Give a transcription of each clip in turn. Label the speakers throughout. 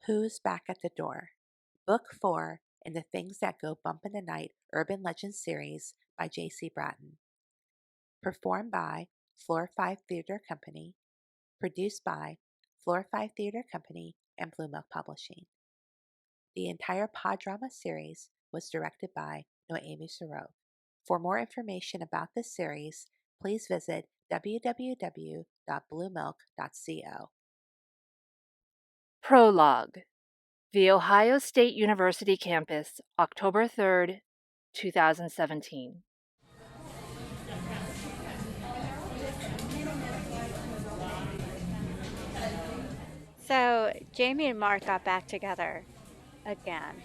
Speaker 1: Who's Back at the Door? Book 4 in the Things That Go Bump in the Night Urban Legends series by J.C. Bratton. Performed by Floor 5 Theater Company. Produced by Floor 5 Theater Company and Blue Milk Publishing. The entire pod drama series was directed by Noémie Serot. For more information about this series, please visit www.bluemilk.co.
Speaker 2: Prologue. The Ohio State University campus, October 3rd, 2017.
Speaker 3: So, Jamie and Mark got back together. Again.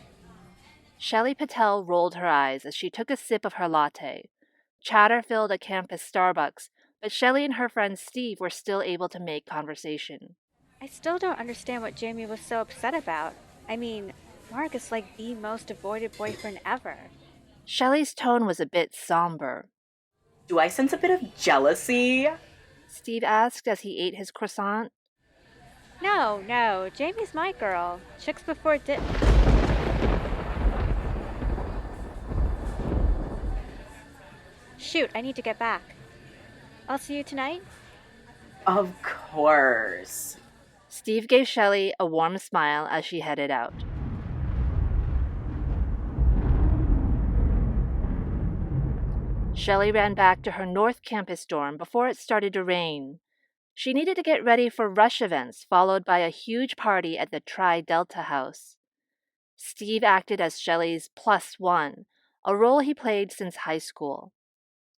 Speaker 2: Shelley Patel rolled her eyes as she took a sip of her latte. Chatter filled a campus Starbucks, but Shelley and her friend Steve were still able to make conversation.
Speaker 3: I still don't understand what Jamie was so upset about. I mean, Mark is like the most avoided boyfriend ever.
Speaker 2: Shelley's tone was a bit somber.
Speaker 4: Do I sense a bit of jealousy?
Speaker 2: Steve asked as he ate his croissant.
Speaker 3: No, Jamie's my girl. Chicks before Shoot, I need to get back. I'll see you tonight?
Speaker 4: Of course.
Speaker 2: Steve gave Shelley a warm smile as she headed out. Shelley ran back to her North Campus dorm before it started to rain. She needed to get ready for rush events, followed by a huge party at the Tri Delta house. Steve acted as Shelley's +1, a role he played since high school.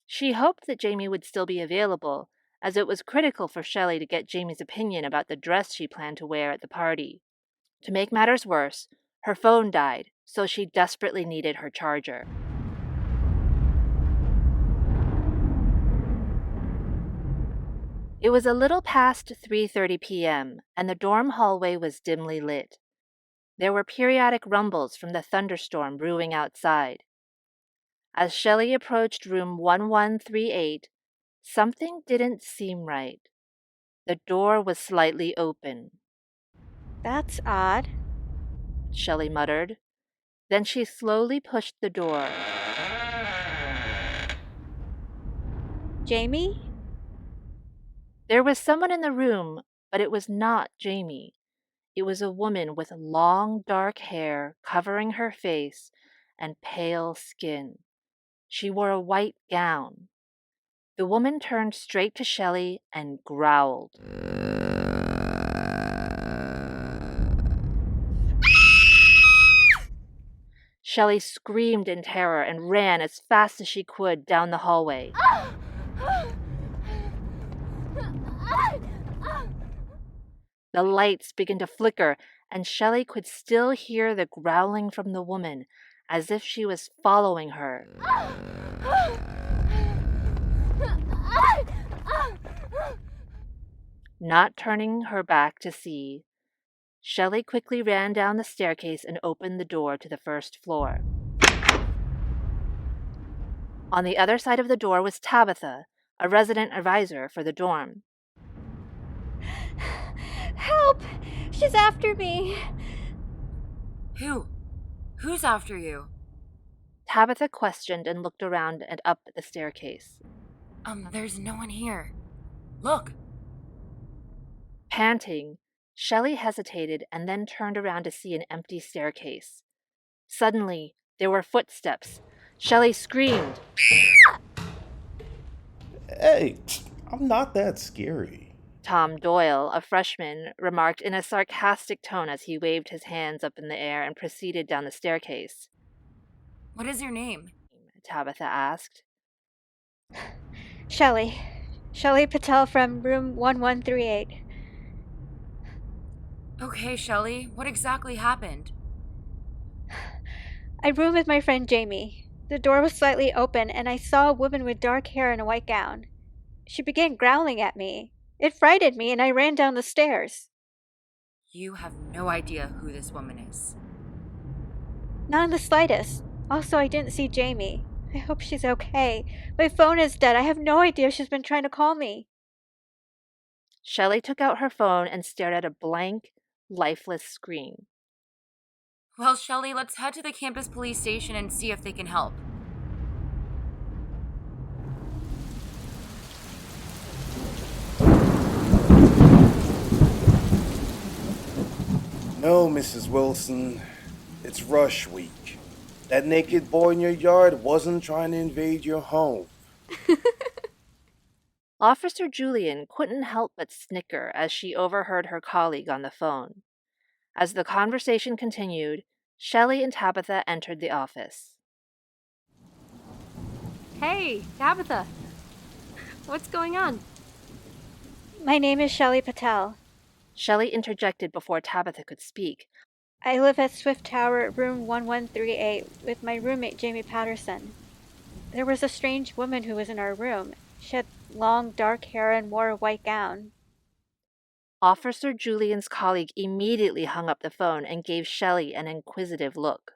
Speaker 2: She hoped that Jamie would still be available, as it was critical for Shelley to get Jamie's opinion about the dress she planned to wear at the party. To make matters worse, her phone died, so she desperately needed her charger. It was a little past 3:30 p.m., and the dorm hallway was dimly lit. There were periodic rumbles from the thunderstorm brewing outside. As Shelley approached room 1138, something didn't seem right. The door was slightly open.
Speaker 3: That's odd,
Speaker 2: Shelley muttered. Then she slowly pushed the door.
Speaker 3: Jamie?
Speaker 2: There was someone in the room, but it was not Jamie. It was a woman with long, dark hair covering her face and pale skin. She wore a white gown. The woman turned straight to Shelley and growled. Shelley screamed in terror and ran as fast as she could down the hallway. The lights began to flicker, and Shelley could still hear the growling from the woman, as if she was following her. Not turning her back to see, Shelley quickly ran down the staircase and opened the door to the first floor. On the other side of the door was Tabitha, a resident advisor for the dorm.
Speaker 3: Help! She's after me!
Speaker 5: Who? Who's after you?
Speaker 2: Tabitha questioned and looked around and up the staircase.
Speaker 5: There's no one here. Look!
Speaker 2: Panting, Shelley hesitated and then turned around to see an empty staircase. Suddenly, there were footsteps. Shelley screamed.
Speaker 6: Hey, I'm not that scary.
Speaker 2: Tom Doyle, a freshman, remarked in a sarcastic tone as he waved his hands up in the air and proceeded down the staircase.
Speaker 5: What is your name?
Speaker 2: Tabitha asked.
Speaker 3: Shelley Patel from room 1138.
Speaker 5: Okay, Shelley, what exactly happened?
Speaker 3: I roomed with my friend Jamie. The door was slightly open, and I saw a woman with dark hair and a white gown. She began growling at me. It frightened me, and I ran down the stairs.
Speaker 5: You have no idea who this woman is.
Speaker 3: Not in the slightest. Also, I didn't see Jamie. I hope she's okay. My phone is dead. I have no idea she's been trying to call me.
Speaker 2: Shelley took out her phone and stared at a blank, lifeless screen.
Speaker 5: Well, Shelley, let's head to the campus police station and see if they can help.
Speaker 6: No, Mrs. Wilson. It's rush week. That naked boy in your yard wasn't trying to invade your home.
Speaker 2: Officer Julian couldn't help but snicker as she overheard her colleague on the phone. As the conversation continued, Shelley and Tabitha entered the office.
Speaker 7: Hey, Tabitha. What's going on?
Speaker 3: My name is Shelley Patel.
Speaker 2: Shelley interjected before Tabitha could speak.
Speaker 3: I live at Swift Tower, room 1138, with my roommate Jamie Patterson. There was a strange woman who was in our room. She had long, dark hair and wore a white gown.
Speaker 2: Officer Julian's colleague immediately hung up the phone and gave Shelley an inquisitive look.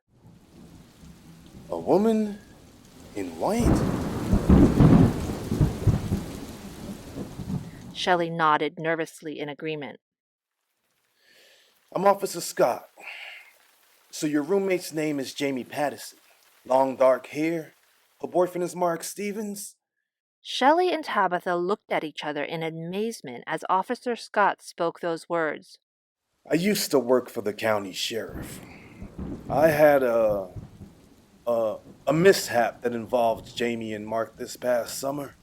Speaker 6: A woman in white?
Speaker 2: Shelley nodded nervously in agreement.
Speaker 6: I'm Officer Scott. So your roommate's name is Jamie Patterson. Long dark hair? Her boyfriend is Mark Stevens?
Speaker 2: Shelley and Tabitha looked at each other in amazement as Officer Scott spoke those words.
Speaker 6: I used to work for the county sheriff. I had a mishap that involved Jamie and Mark this past summer.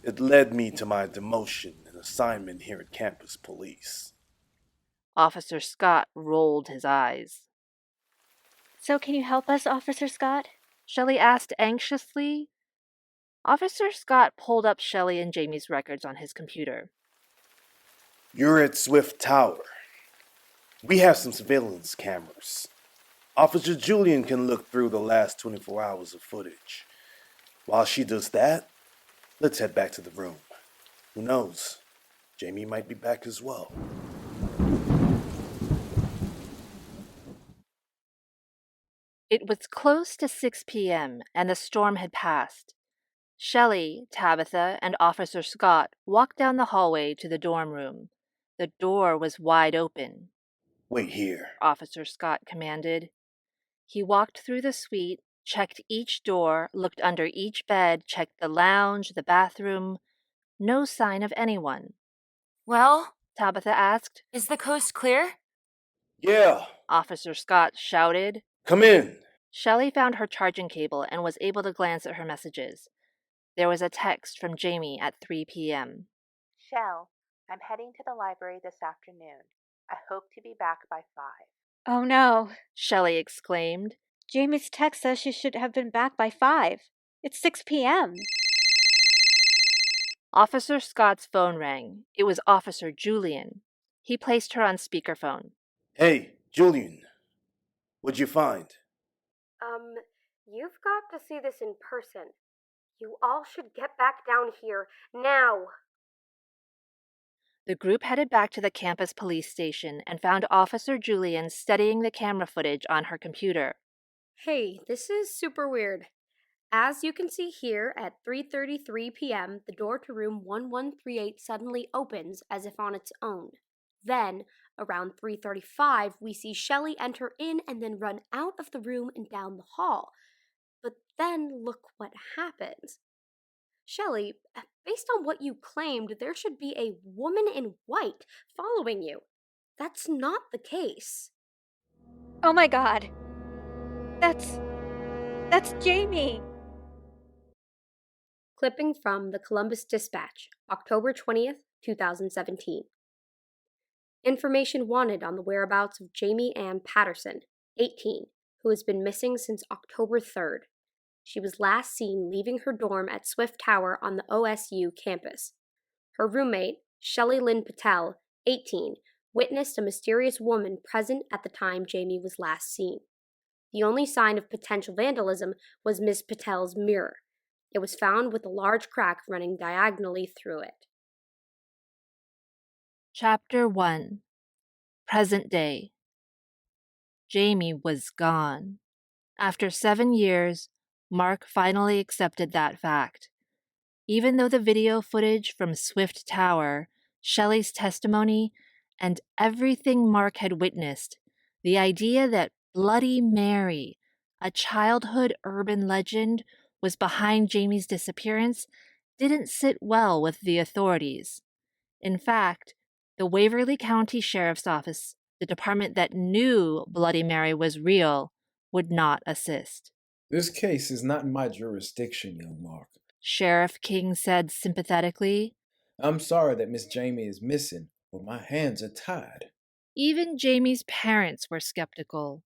Speaker 6: It led me to my demotion and assignment here at campus police.
Speaker 2: Officer Scott rolled his eyes.
Speaker 3: So can you help us, Officer Scott?
Speaker 2: Shelley asked anxiously. Officer Scott pulled up Shelley and Jamie's records on his computer.
Speaker 6: You're at Swift Tower. We have some surveillance cameras. Officer Julian can look through the last 24 hours of footage. While she does that, let's head back to the room. Who knows? Jamie might be back as well.
Speaker 2: It was close to 6 p.m., and the storm had passed. Shelley, Tabitha, and Officer Scott walked down the hallway to the dorm room. The door was wide open.
Speaker 6: Wait here.
Speaker 2: Officer Scott commanded. He walked through the suite, checked each door, looked under each bed, checked the lounge, the bathroom. No sign of anyone.
Speaker 5: Well,
Speaker 2: Tabitha asked.
Speaker 5: is the coast clear?
Speaker 6: Yeah,
Speaker 2: Officer Scott shouted.
Speaker 6: come in.
Speaker 2: Shelley found her charging cable and was able to glance at her messages. There was a text from Jamie at 3 p.m.
Speaker 1: Shell, I'm heading to the library this afternoon. I hope to be back by 5.
Speaker 3: Oh no.
Speaker 2: Shelley exclaimed.
Speaker 3: Jamie's text says she should have been back by 5. It's 6 p.m.
Speaker 2: Officer Scott's phone rang. It was Officer Julian. He placed her on speakerphone.
Speaker 6: Hey, Julian. What'd you find?
Speaker 7: You've got to see this in person. You all should get back down here, now.
Speaker 2: The group headed back to the campus police station and found Officer Julian studying the camera footage on her computer.
Speaker 7: Hey, this is super weird. As you can see here, at 3:33 p.m., the door to room 1138 suddenly opens as if on its own. Then, around 3:35, we see Shelley enter in and then run out of the room and down the hall. But then look what happens. Shelley, based on what you claimed, there should be a woman in white following you. That's not the case.
Speaker 3: Oh my god. That's Jamie.
Speaker 7: Clipping from the Columbus Dispatch, October 20th, 2017. Information wanted on the whereabouts of Jamie Ann Patterson, 18, who has been missing since October 3rd. She was last seen leaving her dorm at Swift Tower on the OSU campus. Her roommate, Shelley Lynn Patel, 18, witnessed a mysterious woman present at the time Jamie was last seen. The only sign of potential vandalism was Miss Patel's mirror. It was found with a large crack running diagonally through it.
Speaker 2: Chapter 1. Present Day. Jamie was gone. After 7 years, Mark finally accepted that fact. Even though the video footage from Swift Tower, Shelley's testimony, and everything Mark had witnessed, the idea that Bloody Mary, a childhood urban legend, was behind Jamie's disappearance didn't sit well with the authorities. In fact, the Waverly County Sheriff's Office, the department that knew Bloody Mary was real, would not assist.
Speaker 8: This case is not in my jurisdiction, young Mark.
Speaker 2: Sheriff King said sympathetically.
Speaker 8: I'm sorry that Miss Jamie is missing, but my hands are tied.
Speaker 2: Even Jamie's parents were skeptical.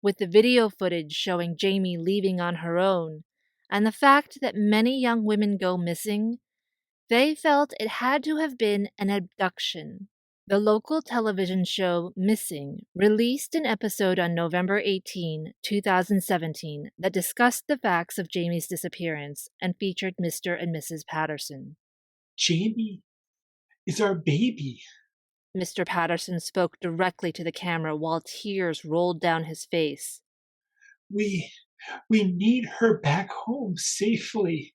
Speaker 2: With the video footage showing Jamie leaving on her own, and the fact that many young women go missing, they felt it had to have been an abduction. The local television show Missing released an episode on November 18, 2017 that discussed the facts of Jamie's disappearance and featured Mr. and Mrs. Patterson.
Speaker 9: Jamie is our baby.
Speaker 2: Mr. Patterson spoke directly to the camera while tears rolled down his face.
Speaker 9: We need her back home safely.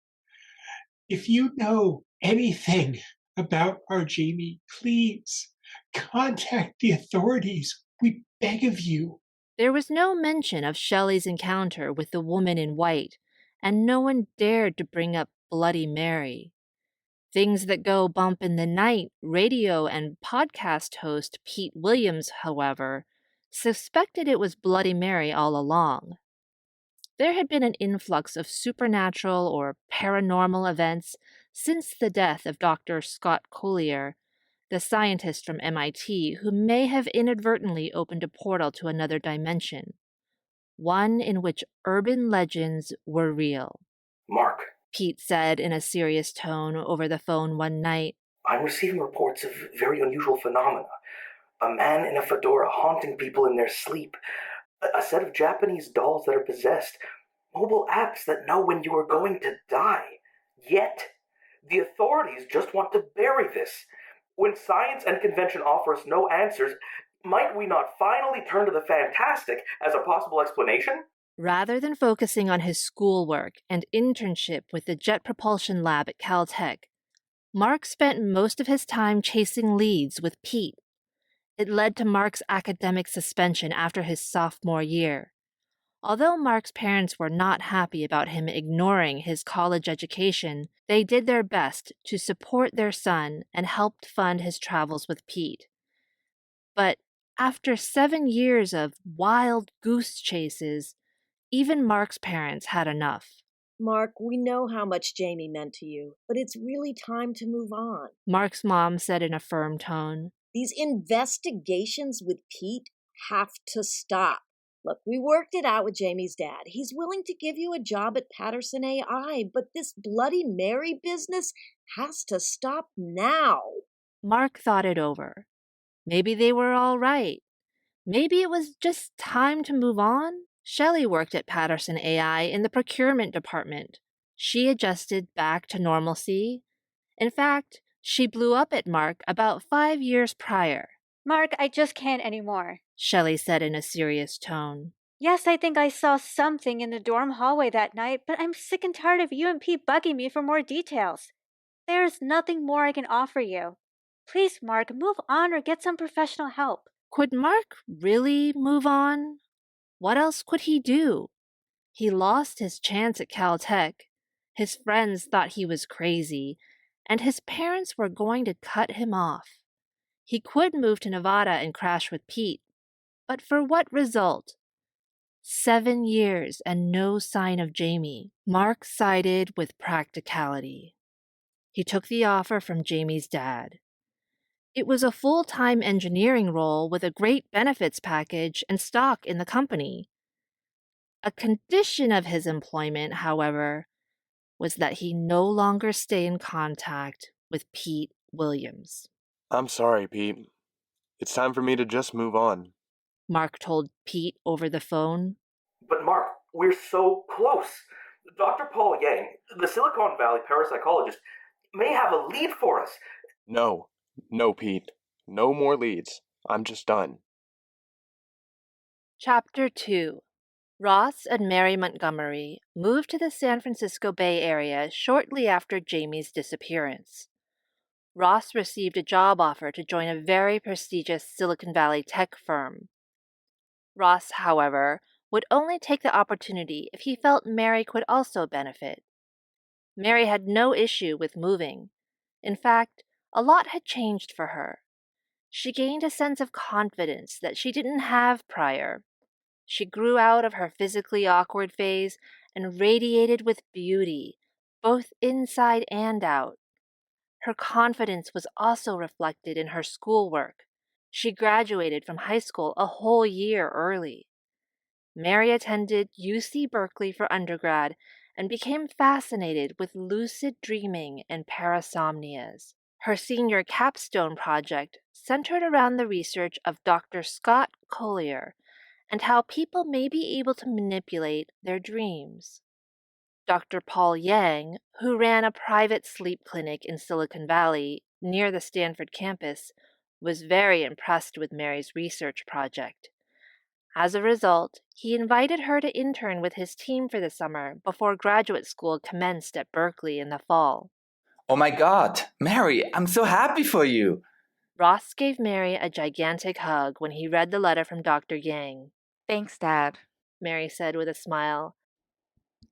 Speaker 9: If you know anything about our Jamie, please contact the authorities. We beg of you.
Speaker 2: There was no mention of Shelley's encounter with the woman in white, and no one dared to bring up Bloody Mary. Things That Go Bump in the Night radio and podcast host Pete Williams, however, suspected it was Bloody Mary all along. There had been an influx of supernatural or paranormal events since the death of Dr. Scott Collier, the scientist from MIT who may have inadvertently opened a portal to another dimension, one in which urban legends were real.
Speaker 10: Mark,
Speaker 2: Pete said in a serious tone over the phone one night.
Speaker 10: I'm receiving reports of very unusual phenomena. A man in a fedora haunting people in their sleep. A set of Japanese dolls that are possessed. Mobile apps that know when you are going to die. Yet, the authorities just want to bury this. When science and convention offer us no answers, might we not finally turn to the fantastic as a possible explanation?
Speaker 2: Rather than focusing on his schoolwork and internship with the Jet Propulsion Lab at Caltech, Mark spent most of his time chasing leads with Pete. It led to Mark's academic suspension after his sophomore year. Although Mark's parents were not happy about him ignoring his college education, they did their best to support their son and helped fund his travels with Pete. But after 7 years of wild goose chases, even Mark's parents had enough.
Speaker 11: Mark, we know how much Jamie meant to you, but it's really time to move on.
Speaker 2: Mark's mom said in a firm tone.
Speaker 11: These investigations with Pete have to stop. Look, we worked it out with Jamie's dad. He's willing to give you a job at Patterson AI, but this Bloody Mary business has to stop now.
Speaker 2: Mark thought it over. Maybe they were all right. Maybe it was just time to move on. Shelley worked at Patterson AI in the procurement department. She adjusted back to normalcy. In fact, she blew up at Mark about 5 years prior.
Speaker 3: Mark, I just can't anymore,
Speaker 2: Shelley said in a serious tone.
Speaker 3: Yes, I think I saw something in the dorm hallway that night, but I'm sick and tired of you and Pete bugging me for more details. There's nothing more I can offer you. Please, Mark, move on or get some professional help.
Speaker 2: Could Mark really move on? What else could he do? He lost his chance at Caltech. His friends thought he was crazy, and his parents were going to cut him off. He could move to Nevada and crash with Pete, but for what result? 7 years and no sign of Jamie. Mark sided with practicality. He took the offer from Jamie's dad. It was a full-time engineering role with a great benefits package and stock in the company. A condition of his employment, however, was that he no longer stay in contact with Pete Williams.
Speaker 6: I'm sorry, Pete.
Speaker 12: It's time for me to just move on.
Speaker 2: Mark told Pete over the phone.
Speaker 10: But Mark, we're so close. Dr. Paul Yang, the Silicon Valley parapsychologist, may have a lead for us.
Speaker 12: No, Pete. No more leads. I'm just done.
Speaker 2: Chapter 2. Ross and Mary Montgomery moved to the San Francisco Bay Area shortly after Jamie's disappearance. Ross received a job offer to join a very prestigious Silicon Valley tech firm. Ross, however, would only take the opportunity if he felt Mary could also benefit. Mary had no issue with moving. In fact, a lot had changed for her. She gained a sense of confidence that she didn't have prior. She grew out of her physically awkward phase and radiated with beauty, both inside and out. Her confidence was also reflected in her schoolwork. She graduated from high school a whole year early. Mary attended UC Berkeley for undergrad and became fascinated with lucid dreaming and parasomnias. Her senior capstone project centered around the research of Dr. Scott Collier and how people may be able to manipulate their dreams. Dr. Paul Yang, who ran a private sleep clinic in Silicon Valley near the Stanford campus, was very impressed with Mary's research project. As a result, he invited her to intern with his team for the summer before graduate school commenced at Berkeley in the fall.
Speaker 13: Oh my God, Mary, I'm so happy for you.
Speaker 2: Ross gave Mary a gigantic hug when he read the letter from Dr. Yang.
Speaker 14: Thanks, Dad,
Speaker 2: Mary said with a smile.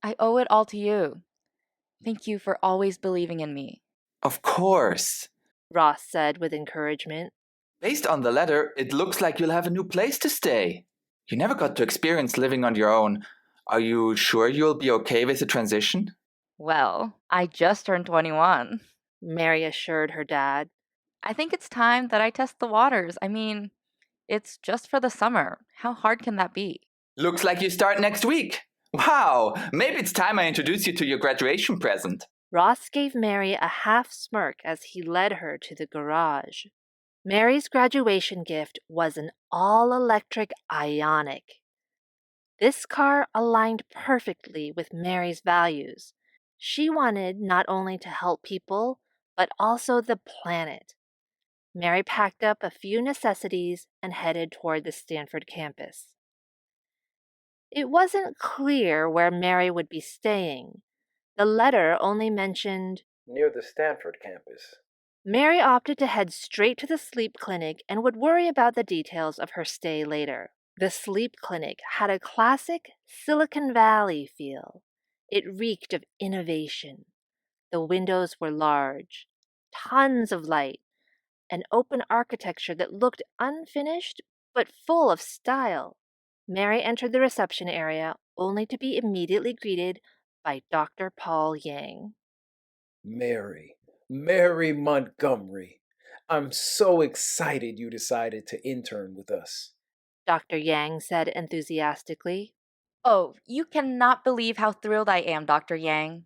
Speaker 14: I owe it all to you. Thank you for always believing in me.
Speaker 13: Of course,
Speaker 2: Ross said with encouragement.
Speaker 13: Based on the letter, it looks like you'll have a new place to stay. You never got to experience living on your own. Are you sure you'll be okay with the transition?
Speaker 14: Well, I just turned 21.
Speaker 2: Mary assured her dad.
Speaker 14: I think it's time that I test the waters. I mean, it's just for the summer. How hard can that be?
Speaker 13: Looks like you start next week. Wow, maybe it's time I introduce you to your graduation present.
Speaker 2: Ross gave Mary a half smirk as he led her to the garage. Mary's graduation gift was an all-electric Ioniq. This car aligned perfectly with Mary's values. She wanted not only to help people, but also the planet. Mary packed up a few necessities and headed toward the Stanford campus. It wasn't clear where Mary would be staying. The letter only mentioned
Speaker 8: near the Stanford campus.
Speaker 2: Mary opted to head straight to the sleep clinic and would worry about the details of her stay later. The sleep clinic had a classic Silicon Valley feel. It reeked of innovation. The windows were large, tons of light, an open architecture that looked unfinished but full of style. Mary entered the reception area only to be immediately greeted by Dr. Paul Yang.
Speaker 8: Mary Montgomery, I'm so excited you decided to intern with us.
Speaker 2: Dr. Yang said enthusiastically.
Speaker 14: Oh, you cannot believe how thrilled I am, Dr. Yang.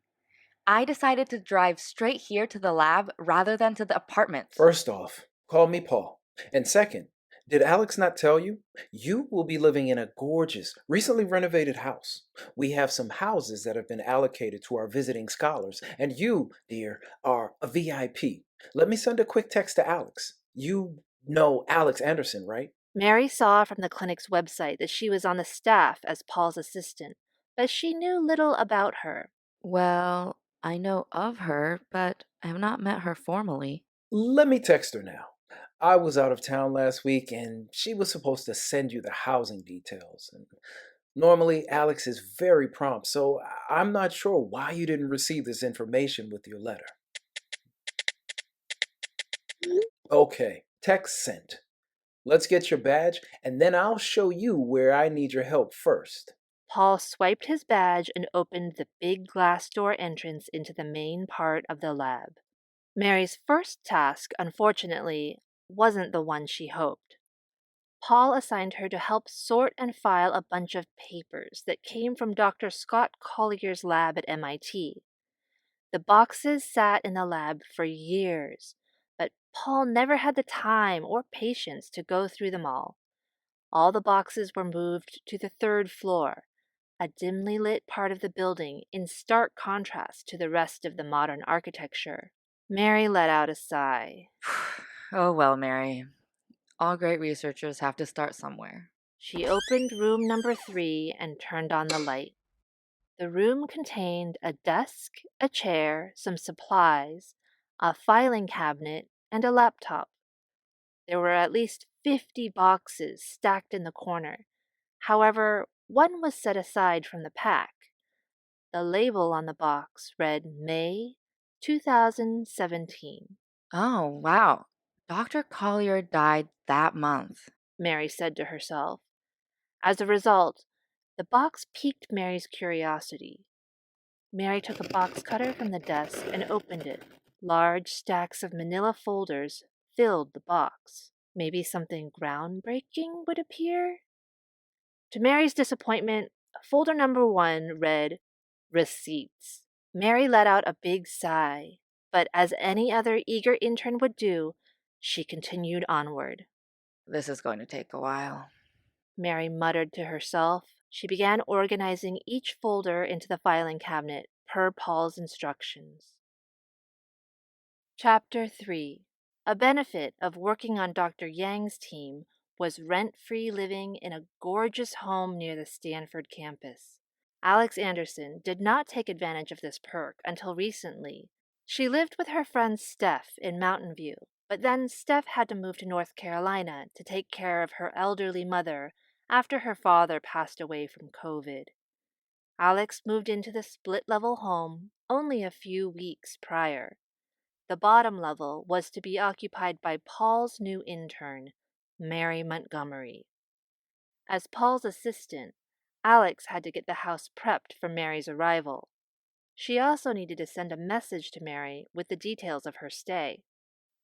Speaker 14: I decided to drive straight here to the lab rather than to the apartment.
Speaker 8: First off, call me Paul. And second, did Alex not tell you? You will be living in a gorgeous, recently renovated house. We have some houses that have been allocated to our visiting scholars, and you, dear, are a VIP. Let me send a quick text to Alex. You know Alex Anderson, right?
Speaker 2: Mary saw from the clinic's website that she was on the staff as Paul's assistant, but she knew little about her.
Speaker 14: Well, I know of her, but I have not met her formally.
Speaker 8: Let me text her now. I was out of town last week, and she was supposed to send you the housing details. And normally, Alex is very prompt, so I'm not sure why you didn't receive this information with your letter. Okay, text sent. Let's get your badge, and then I'll show you where I need your help first.
Speaker 2: Paul swiped his badge and opened the big glass door entrance into the main part of the lab. Mary's first task, unfortunately, wasn't the one she hoped. Paul assigned her to help sort and file a bunch of papers that came from Dr. Scott Collier's lab at MIT. The boxes sat in the lab for years, but Paul never had the time or patience to go through them all. All the boxes were moved to the third floor, a dimly lit part of the building in stark contrast to the rest of the modern architecture. Mary let out a sigh.
Speaker 14: Oh well, Mary. All great researchers have to start somewhere.
Speaker 2: She opened room number 3 and turned on the light. The room contained a desk, a chair, some supplies, a filing cabinet, and a laptop. There were at least 50 boxes stacked in the corner. However, one was set aside from the pack. The label on the box read May 2017.
Speaker 14: Oh, wow. Dr. Collier died that month,
Speaker 2: Mary said to herself. As a result, the box piqued Mary's curiosity. Mary took a box cutter from the desk and opened it. Large stacks of manila folders filled the box. Maybe something groundbreaking would appear? To Mary's disappointment, folder number 1 read Receipts. Mary let out a big sigh, but as any other eager intern would do, she continued onward.
Speaker 14: This is going to take a while,
Speaker 2: Mary muttered to herself. She began organizing each folder into the filing cabinet per Paul's instructions. Chapter 3. A benefit of working on Dr. Yang's team was rent-free living in a gorgeous home near the Stanford campus. Alex Anderson did not take advantage of this perk until recently. She lived with her friend Steph in Mountain View, but then Steph had to move to North Carolina to take care of her elderly mother after her father passed away from COVID. Alex moved into the split-level home only a few weeks prior. The bottom level was to be occupied by Paul's new intern, Mary Montgomery. As Paul's assistant, Alex had to get the house prepped for Mary's arrival. She also needed to send a message to Mary with the details of her stay.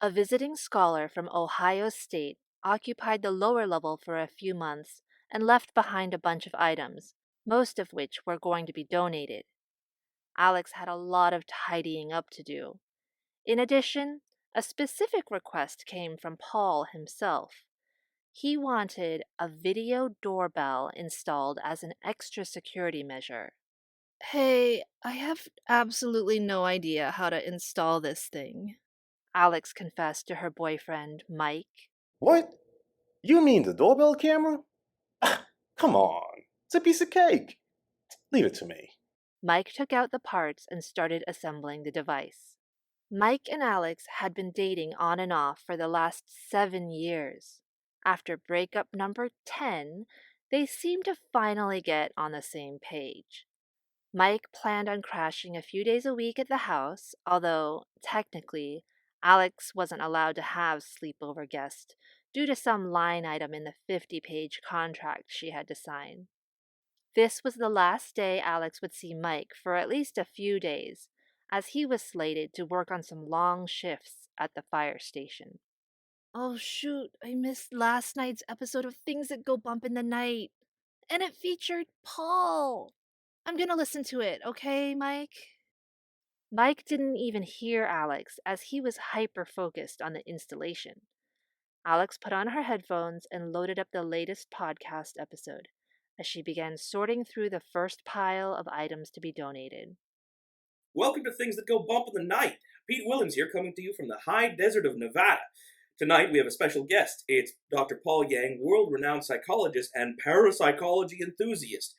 Speaker 2: A visiting scholar from Ohio State occupied the lower level for a few months and left behind a bunch of items, most of which were going to be donated. Alex had a lot of tidying up to do. In addition, a specific request came from Paul himself. He wanted a video doorbell installed as an extra security measure. Hey, I have absolutely no idea how to install this thing, Alex confessed to her boyfriend, Mike.
Speaker 6: What? You mean the doorbell camera? Come on, it's a piece of cake. Leave it to me.
Speaker 2: Mike took out the parts and started assembling the device. Mike and Alex had been dating on and off for the last 7 years. After breakup number 10, they seemed to finally get on the same page. Mike planned on crashing a few days a week at the house, although, technically, Alex wasn't allowed to have sleepover guests due to some line item in the 50-page contract she had to sign. This was the last day Alex would see Mike for at least a few days, as he was slated to work on some long shifts at the fire station. Oh shoot, I missed last night's episode of Things That Go Bump in the Night. And it featured Paul. I'm gonna listen to it, okay, Mike? Mike didn't even hear Alex as he was hyper-focused on the installation. Alex put on her headphones and loaded up the latest podcast episode as she began sorting through the first pile of items to be donated.
Speaker 15: Welcome to Things That Go Bump in the Night. Pete Williams here, coming to you from the high desert of Nevada. Tonight we have a special guest. It's Dr. Paul Yang, world-renowned psychologist and parapsychology enthusiast.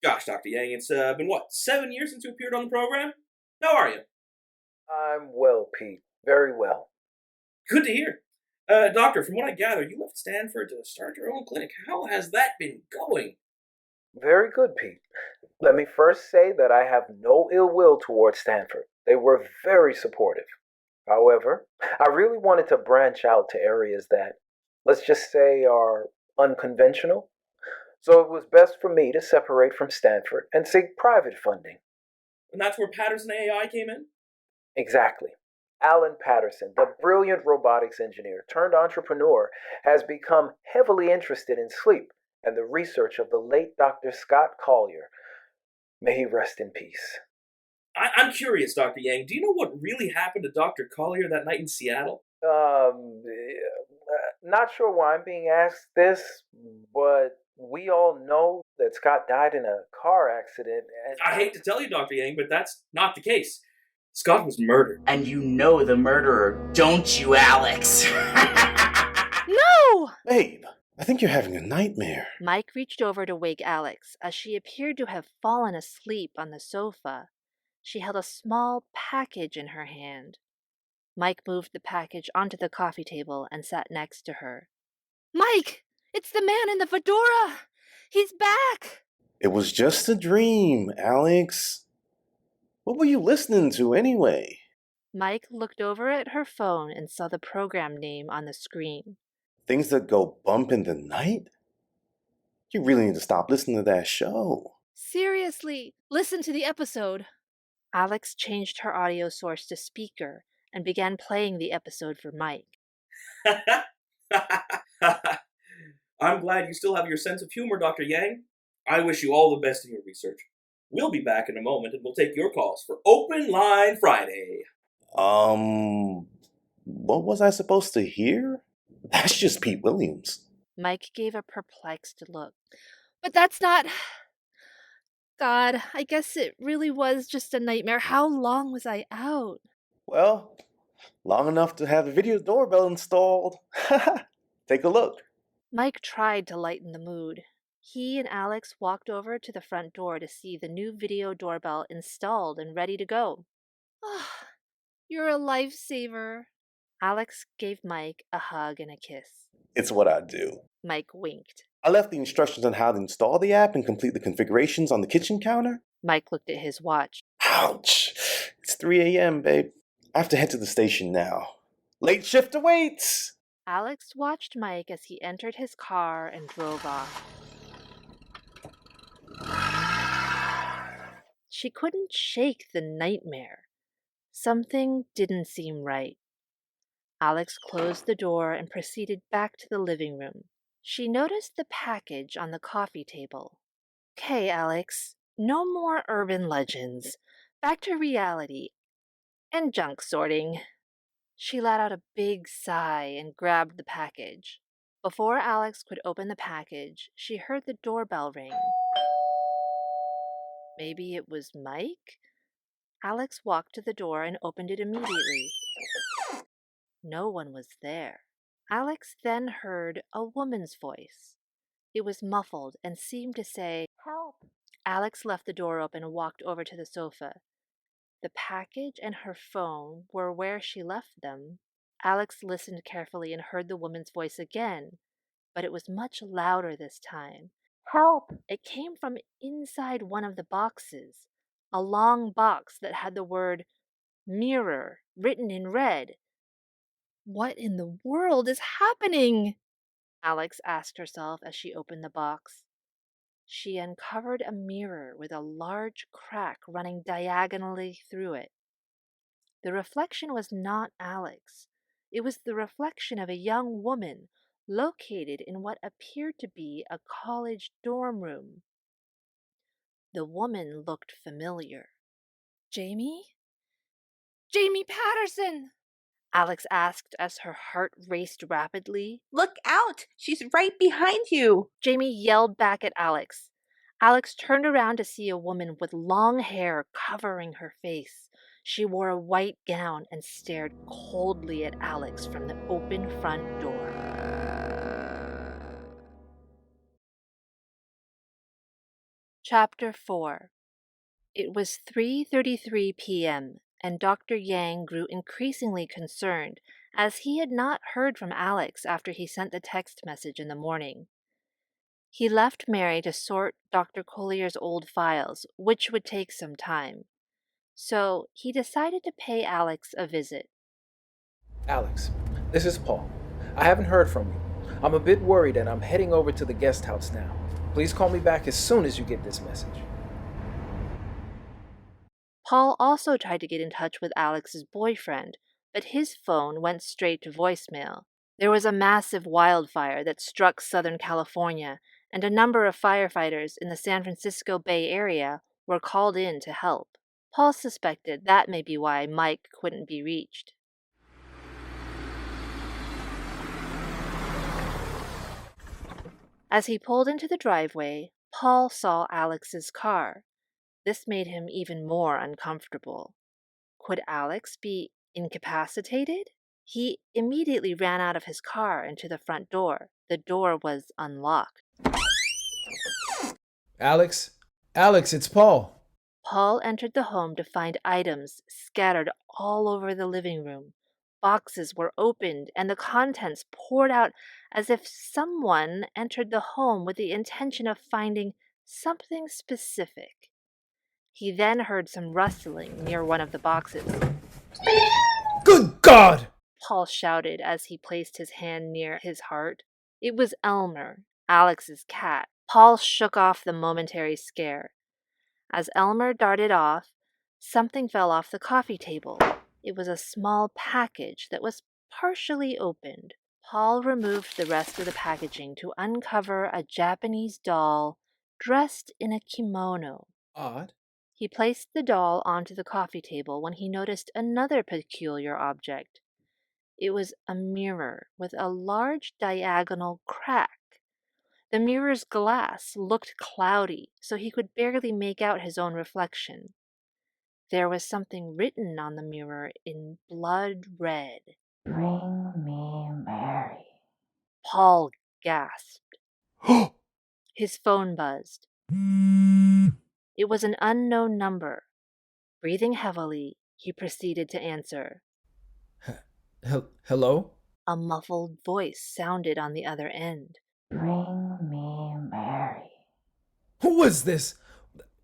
Speaker 15: Gosh, Dr. Yang, it's been, 7 years since you appeared on the program? How are you?
Speaker 8: I'm well, Pete. Very well.
Speaker 15: Good to hear. Doctor, from what I gather, you left Stanford to start your own clinic. How has that been going?
Speaker 8: Very good, Pete. Let me first say that I have no ill will towards Stanford. They were very supportive. However, I really wanted to branch out to areas that, let's just say, are unconventional. So it was best for me to separate from Stanford and seek private funding.
Speaker 15: And that's where Patterson AI came in?
Speaker 8: Exactly. Alan Patterson, the brilliant robotics engineer turned entrepreneur, has become heavily interested in sleep and the research of the late Dr. Scott Collier. May he rest in peace.
Speaker 15: I'm curious, Dr. Yang. Do you know what really happened to Dr. Collier that night in Seattle?
Speaker 8: Not sure why I'm being asked this, but we all know that Scott died in a car accident, and
Speaker 15: I hate to tell you, Dr. Yang, but that's not the case. Scott was murdered.
Speaker 4: And you know the murderer, don't you, Alex?
Speaker 2: No!
Speaker 6: Babe, I think you're having a nightmare.
Speaker 2: Mike reached over to wake Alex, as she appeared to have fallen asleep on the sofa. She held a small package in her hand. Mike moved the package onto the coffee table and sat next to her. Mike! It's the man in the fedora! He's back!
Speaker 6: It was just a dream, Alex. What were you listening to anyway?
Speaker 2: Mike looked over at her phone and saw the program name on the screen.
Speaker 6: Things that go bump in the night? You really need to stop listening to that show.
Speaker 2: Seriously, listen to the episode. Alex changed her audio source to speaker and began playing the episode for Mike.
Speaker 15: I'm glad you still have your sense of humor, Dr. Yang. I wish you all the best in your research. We'll be back in a moment and we'll take your calls for Open Line Friday.
Speaker 6: What was I supposed to hear? That's just Pete Williams.
Speaker 2: Mike gave a perplexed look. But that's not... God, I guess it really was just a nightmare. How long was I out?
Speaker 6: Well, long enough to have the video doorbell installed. Take a look.
Speaker 2: Mike tried to lighten the mood. He and Alex walked over to the front door to see the new video doorbell installed and ready to go. Oh, you're a lifesaver. Alex gave Mike a hug and a kiss.
Speaker 6: It's what I do.
Speaker 2: Mike winked.
Speaker 6: I left the instructions on how to install the app and complete the configurations on the kitchen counter.
Speaker 2: Mike looked at his watch.
Speaker 6: Ouch. It's 3 a.m., babe. I have to head to the station now. Late shift awaits!
Speaker 2: Alex watched Mike as he entered his car and drove off. She couldn't shake the nightmare. Something didn't seem right. Alex closed the door and proceeded back to the living room. She noticed the package on the coffee table. Okay, Alex, no more urban legends. Back to reality and junk sorting. She let out a big sigh and grabbed the package. Before Alex could open the package, she heard the doorbell ring. Maybe it was Mike? Alex walked to the door and opened it immediately. No one was there. Alex then heard a woman's voice. It was muffled and seemed to say, "Help." Alex left the door open and walked over to the sofa. The package and her phone were where she left them. Alex listened carefully and heard the woman's voice again, but it was much louder this time. "Help!" It came from inside one of the boxes, a long box that had the word mirror written in red. What in the world is happening? Alex asked herself as she opened the box. She uncovered a mirror with a large crack running diagonally through it. The reflection was not Alex. It was the reflection of a young woman located in what appeared to be a college dorm room. The woman looked familiar. Jamie? Jamie Patterson! Alex asked as her heart raced rapidly.
Speaker 1: Look out! She's right behind you!
Speaker 2: Jamie yelled back at Alex. Alex turned around to see a woman with long hair covering her face. She wore a white gown and stared coldly at Alex from the open front door. Chapter 4. It was 3:33 p.m., and Dr. Yang grew increasingly concerned as he had not heard from Alex after he sent the text message in the morning. He left Mary to sort Dr. Collier's old files, which would take some time. So he decided to pay Alex a visit.
Speaker 8: Alex, this is Paul. I haven't heard from you. I'm a bit worried and I'm heading over to the guest house now. Please call me back as soon as you get this message.
Speaker 2: Paul also tried to get in touch with Alex's boyfriend, but his phone went straight to voicemail. There was a massive wildfire that struck Southern California, and a number of firefighters in the San Francisco Bay Area were called in to help. Paul suspected that may be why Mike couldn't be reached. As he pulled into the driveway, Paul saw Alex's car. This made him even more uncomfortable. Could Alex be incapacitated? He immediately ran out of his car and to the front door. The door was unlocked.
Speaker 8: Alex? Alex, it's Paul.
Speaker 2: Paul entered the home to find items scattered all over the living room. Boxes were opened and the contents poured out as if someone entered the home with the intention of finding something specific. He then heard some rustling near one of the boxes.
Speaker 8: Good God!
Speaker 2: Paul shouted as he placed his hand near his heart. It was Elmer, Alex's cat. Paul shook off the momentary scare. As Elmer darted off, something fell off the coffee table. It was a small package that was partially opened. Paul removed the rest of the packaging to uncover a Japanese doll dressed in a kimono.
Speaker 8: Odd.
Speaker 2: He placed the doll onto the coffee table when he noticed another peculiar object. It was a mirror with a large diagonal crack. The mirror's glass looked cloudy, so he could barely make out his own reflection. There was something written on the mirror in blood red.
Speaker 16: Bring me Mary.
Speaker 2: Paul gasped. His phone buzzed. It was an unknown number. Breathing heavily, he proceeded to answer.
Speaker 8: Hello?
Speaker 2: A muffled voice sounded on the other end.
Speaker 16: Bring me Mary.
Speaker 8: Who was this?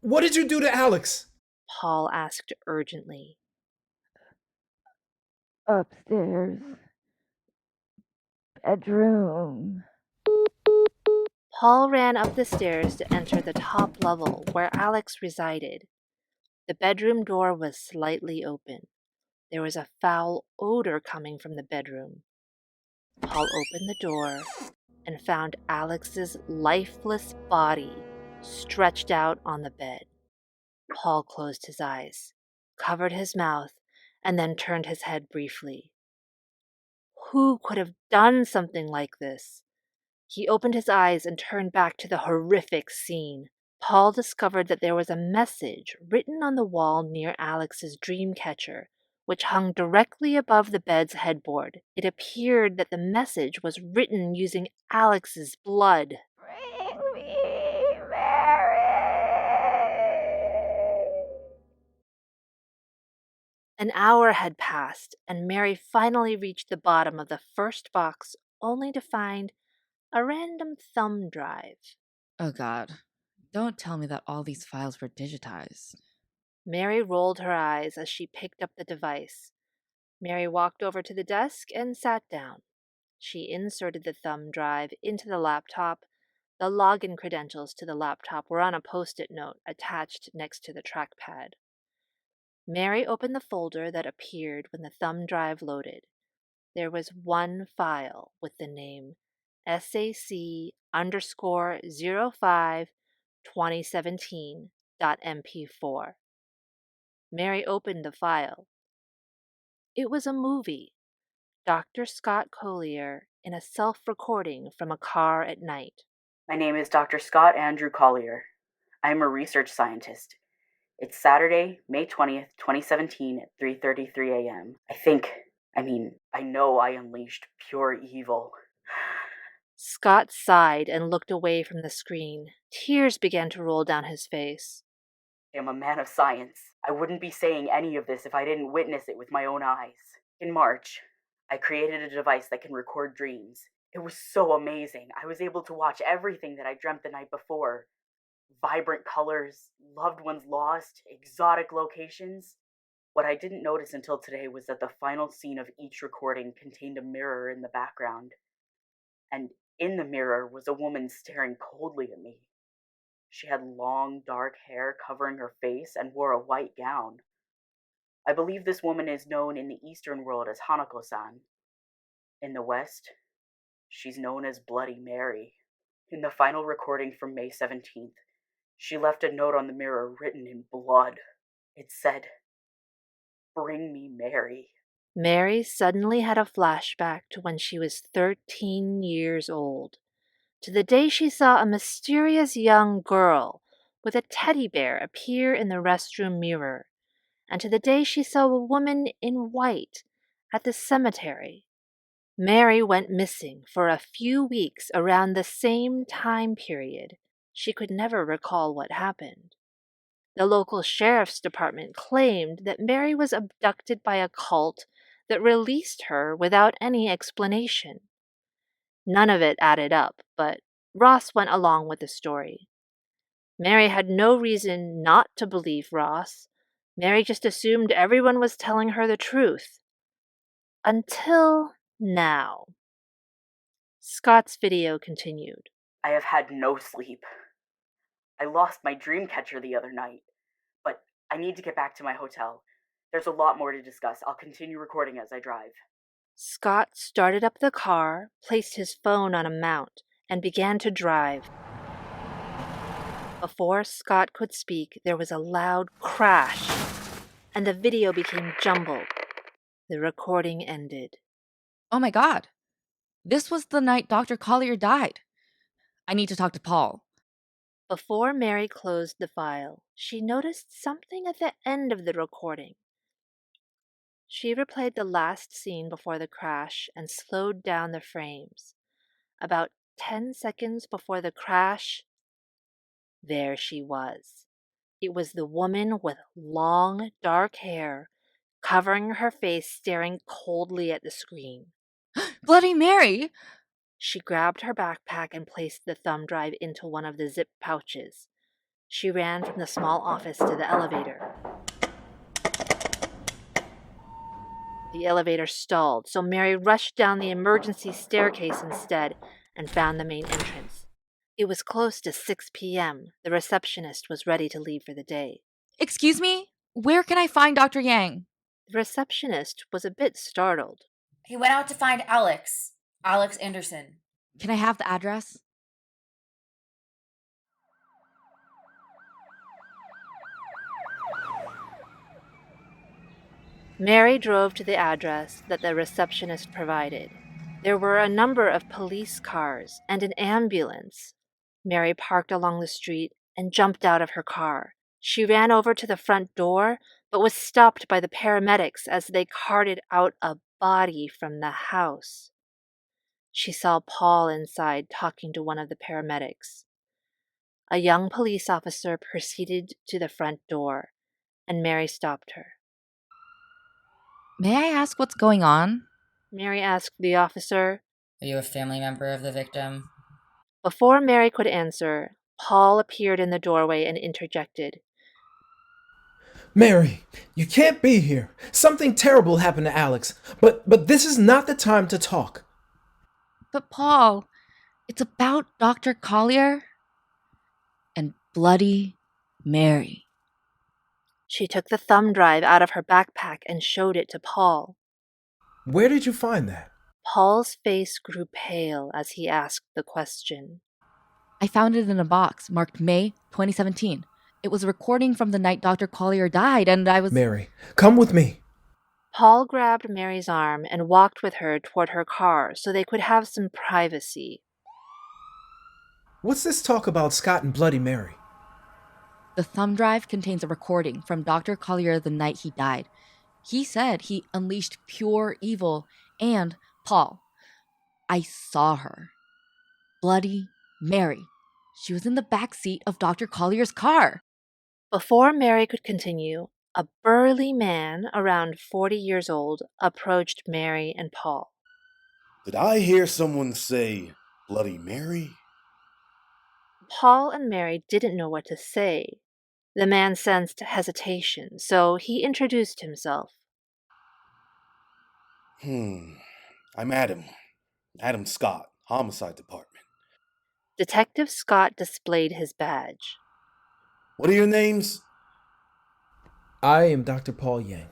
Speaker 8: What did you do to Alex?
Speaker 2: Paul asked urgently.
Speaker 16: Upstairs. Bedroom.
Speaker 2: Paul ran up the stairs to enter the top level where Alex resided. The bedroom door was slightly open. There was a foul odor coming from the bedroom. Paul opened the door and found Alex's lifeless body stretched out on the bed. Paul closed his eyes, covered his mouth, and then turned his head briefly. Who could have done something like this? He opened his eyes and turned back to the horrific scene. Paul discovered that there was a message written on the wall near Alex's dream catcher, which hung directly above the bed's headboard. It appeared that the message was written using Alex's blood.
Speaker 16: Bring me Mary.
Speaker 2: An hour had passed, and Mary finally reached the bottom of the first box, only to find a random thumb drive.
Speaker 14: Oh God, don't tell me that all these files were digitized.
Speaker 2: Mary rolled her eyes as she picked up the device. Mary walked over to the desk and sat down. She inserted the thumb drive into the laptop. The login credentials to the laptop were on a post-it note attached next to the trackpad. Mary opened the folder that appeared when the thumb drive loaded. There was one file with the name SAC_05-2017.mp4. Mary opened the file. It was a movie. Dr. Scott Collier in a self-recording from a car at night.
Speaker 17: My name is Dr. Scott Andrew Collier. I am a research scientist. It's Saturday, May 20th, 2017 at 3:33 a.m. I know I unleashed pure evil.
Speaker 2: Scott sighed and looked away from the screen. Tears began to roll down his face.
Speaker 17: I am a man of science. I wouldn't be saying any of this if I didn't witness it with my own eyes. In March, I created a device that can record dreams. It was so amazing. I was able to watch everything that I dreamt the night before. Vibrant colors, loved ones lost, exotic locations. What I didn't notice until today was that the final scene of each recording contained a mirror in the background. And in the mirror was a woman staring coldly at me. She had long, dark hair covering her face and wore a white gown. I believe this woman is known in the Eastern world as Hanako-san. In the West, she's known as Bloody Mary. In the final recording from May 17th, she left a note on the mirror written in blood. It said, "Bring me Mary."
Speaker 2: Mary suddenly had a flashback to when she was 13 years old. to the day she saw a mysterious young girl with a teddy bear appear in the restroom mirror, and to the day she saw a woman in white at the cemetery. Mary went missing for a few weeks around the same time period. She could never recall what happened. The local sheriff's department claimed that Mary was abducted by a cult that released her without any explanation. None of it added up, but Ross went along with the story. Mary had no reason not to believe Ross. Mary just assumed everyone was telling her the truth. Until now. Scott's video continued.
Speaker 17: I have had no sleep. I lost my dream catcher the other night, but I need to get back to my hotel. There's a lot more to discuss. I'll continue recording as I drive.
Speaker 2: Scott started up the car, placed his phone on a mount, and began to drive. Before Scott could speak, there was a loud crash, and the video became jumbled. The recording ended.
Speaker 14: Oh my God. This was the night Dr. Collier died. I need to talk to Paul.
Speaker 2: Before Mary closed the file, she noticed something at the end of the recording. She replayed the last scene before the crash and slowed down the frames. About 10 seconds before the crash, there she was. It was the woman with long, dark hair, covering her face, staring coldly at the screen.
Speaker 14: Bloody Mary!
Speaker 2: She grabbed her backpack and placed the thumb drive into one of the zip pouches. She ran from the small office to the elevator. The elevator stalled, so Mary rushed down the emergency staircase instead and found the main entrance. It was close to 6 p.m. The receptionist was ready to leave for the day.
Speaker 14: Excuse me? Where can I find Dr. Yang?
Speaker 2: The receptionist was a bit startled.
Speaker 5: He went out to find Alex Anderson.
Speaker 14: Can I have the address?
Speaker 2: Mary drove to the address that the receptionist provided. There were a number of police cars and an ambulance. Mary parked along the street and jumped out of her car. She ran over to the front door, but was stopped by the paramedics as they carted out a body from the house. She saw Paul inside talking to one of the paramedics. A young police officer proceeded to the front door, and Mary stopped her.
Speaker 14: May I ask what's going on?
Speaker 2: Mary asked the officer.
Speaker 18: Are you a family member of the victim?
Speaker 2: Before Mary could answer, Paul appeared in the doorway and interjected.
Speaker 8: Mary, you can't be here. Something terrible happened to Alex, but this is not the time to talk.
Speaker 14: But Paul, it's about Dr. Collier and Bloody Mary.
Speaker 2: She took the thumb drive out of her backpack and showed it to Paul.
Speaker 8: Where did you find that?
Speaker 2: Paul's face grew pale as he asked the question.
Speaker 14: I found it in a box marked May 2017. It was a recording from the night Dr. Collier died, and I was...
Speaker 8: Mary, come with me.
Speaker 2: Paul grabbed Mary's arm and walked with her toward her car so they could have some privacy.
Speaker 8: What's this talk about Scott and Bloody Mary?
Speaker 14: The thumb drive contains a recording from Dr. Collier the night he died. He said he unleashed pure evil, and, Paul, I saw her. Bloody Mary. She was in the back seat of Dr. Collier's car.
Speaker 2: Before Mary could continue, a burly man around 40 years old approached Mary and Paul.
Speaker 6: Did I hear someone say Bloody Mary?
Speaker 2: Paul and Mary didn't know what to say. The man sensed hesitation, so he introduced himself.
Speaker 6: I'm Adam. Adam Scott, Homicide Department.
Speaker 2: Detective Scott displayed his badge.
Speaker 6: What are your names?
Speaker 8: I am Dr. Paul Yang.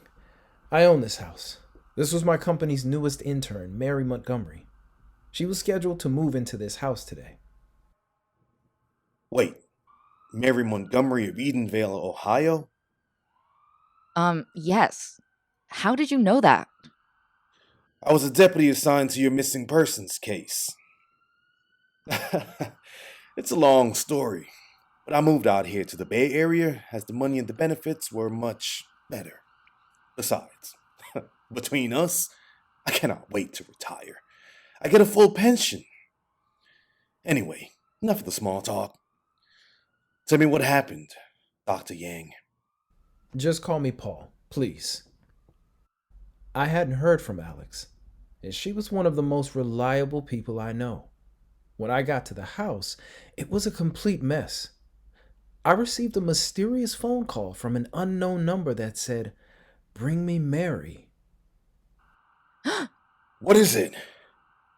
Speaker 8: I own this house. This was my company's newest intern, Mary Montgomery. She was scheduled to move into this house today.
Speaker 6: Wait, Mary Montgomery of Edenvale, Ohio?
Speaker 14: Yes. How did you know that?
Speaker 6: I was a deputy assigned to your missing persons case. It's a long story, but I moved out here to the Bay Area as the money and the benefits were much better. Besides, between us, I cannot wait to retire. I get a full pension. Anyway, enough of the small talk. Tell me what happened, Dr. Yang.
Speaker 8: Just call me Paul, please. I hadn't heard from Alex, and she was one of the most reliable people I know. When I got to the house, it was a complete mess. I received a mysterious phone call from an unknown number that said, "Bring me Mary."
Speaker 6: What is it?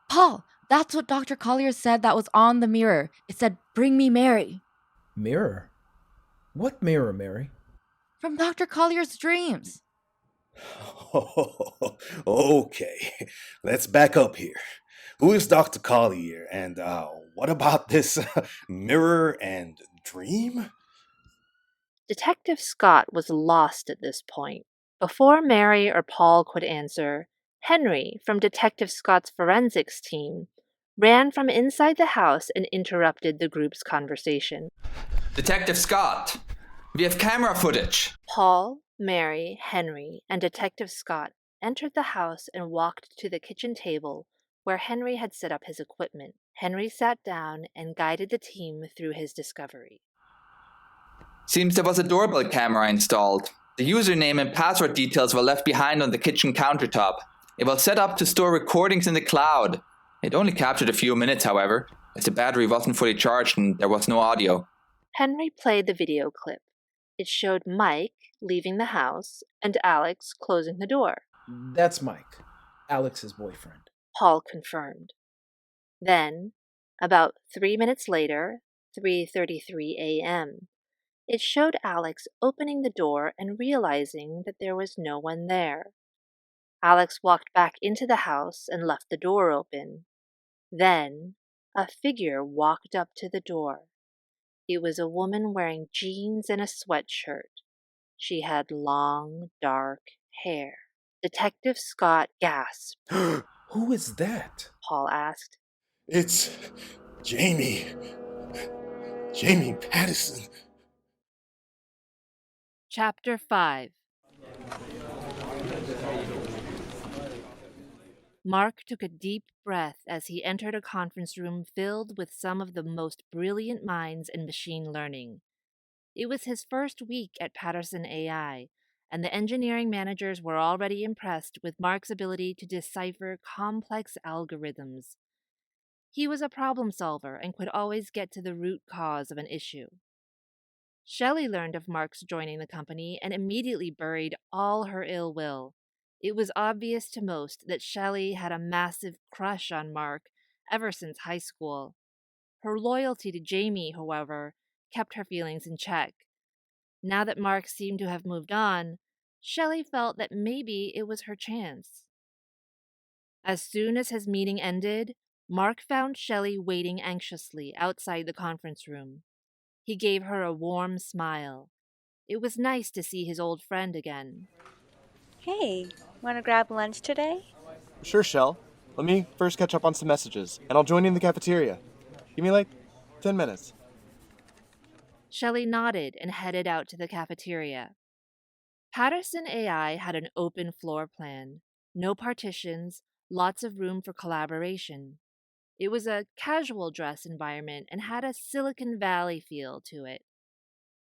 Speaker 14: Paul, that's what Dr. Collier said that was on the mirror. It said, "Bring me Mary."
Speaker 8: Mirror? What mirror, Mary?
Speaker 14: From Dr. Collier's dreams.
Speaker 6: Okay, let's back up here. Who is Dr. Collier, and what about this mirror and dream?
Speaker 2: Detective Scott was lost at this point. Before Mary or Paul could answer, Henry, from Detective Scott's forensics team, ran from inside the house and interrupted the group's conversation.
Speaker 13: Detective Scott, we have camera footage.
Speaker 2: Paul, Mary, Henry, and Detective Scott entered the house and walked to the kitchen table where Henry had set up his equipment. Henry sat down and guided the team through his discovery.
Speaker 13: Seems there was a doorbell camera installed. The username and password details were left behind on the kitchen countertop. It was set up to store recordings in the cloud. It only captured a few minutes, however, as the battery wasn't fully charged and there was no audio.
Speaker 2: Henry played the video clip. It showed Mike leaving the house and Alex closing the door.
Speaker 8: That's Mike, Alex's boyfriend.
Speaker 2: Paul confirmed. Then, about 3 minutes later, 3:33 a.m., it showed Alex opening the door and realizing that there was no one there. Alex walked back into the house and left the door open. Then, a figure walked up to the door. It was a woman wearing jeans and a sweatshirt. She had long, dark hair. Detective Scott gasped.
Speaker 8: Who is that?
Speaker 2: Paul asked.
Speaker 6: It's Jamie. Jamie Patterson.
Speaker 2: Chapter 5. Mark took a deep breath as he entered a conference room filled with some of the most brilliant minds in machine learning. It was his first week at Patterson AI, and the engineering managers were already impressed with Mark's ability to decipher complex algorithms. He was a problem solver and could always get to the root cause of an issue. Shelley learned of Mark's joining the company and immediately buried all her ill will. It was obvious to most that Shelley had a massive crush on Mark ever since high school. Her loyalty to Jamie, however, kept her feelings in check. Now that Mark seemed to have moved on, Shelley felt that maybe it was her chance. As soon as his meeting ended, Mark found Shelley waiting anxiously outside the conference room. He gave her a warm smile. It was nice to see his old friend again.
Speaker 3: Hey, want to grab lunch today?
Speaker 12: Sure, Shell. Let me first catch up on some messages, and I'll join you in the cafeteria. Give me like 10 minutes.
Speaker 2: Shelley nodded and headed out to the cafeteria. Patterson AI had an open floor plan. No partitions, lots of room for collaboration. It was a casual dress environment and had a Silicon Valley feel to it.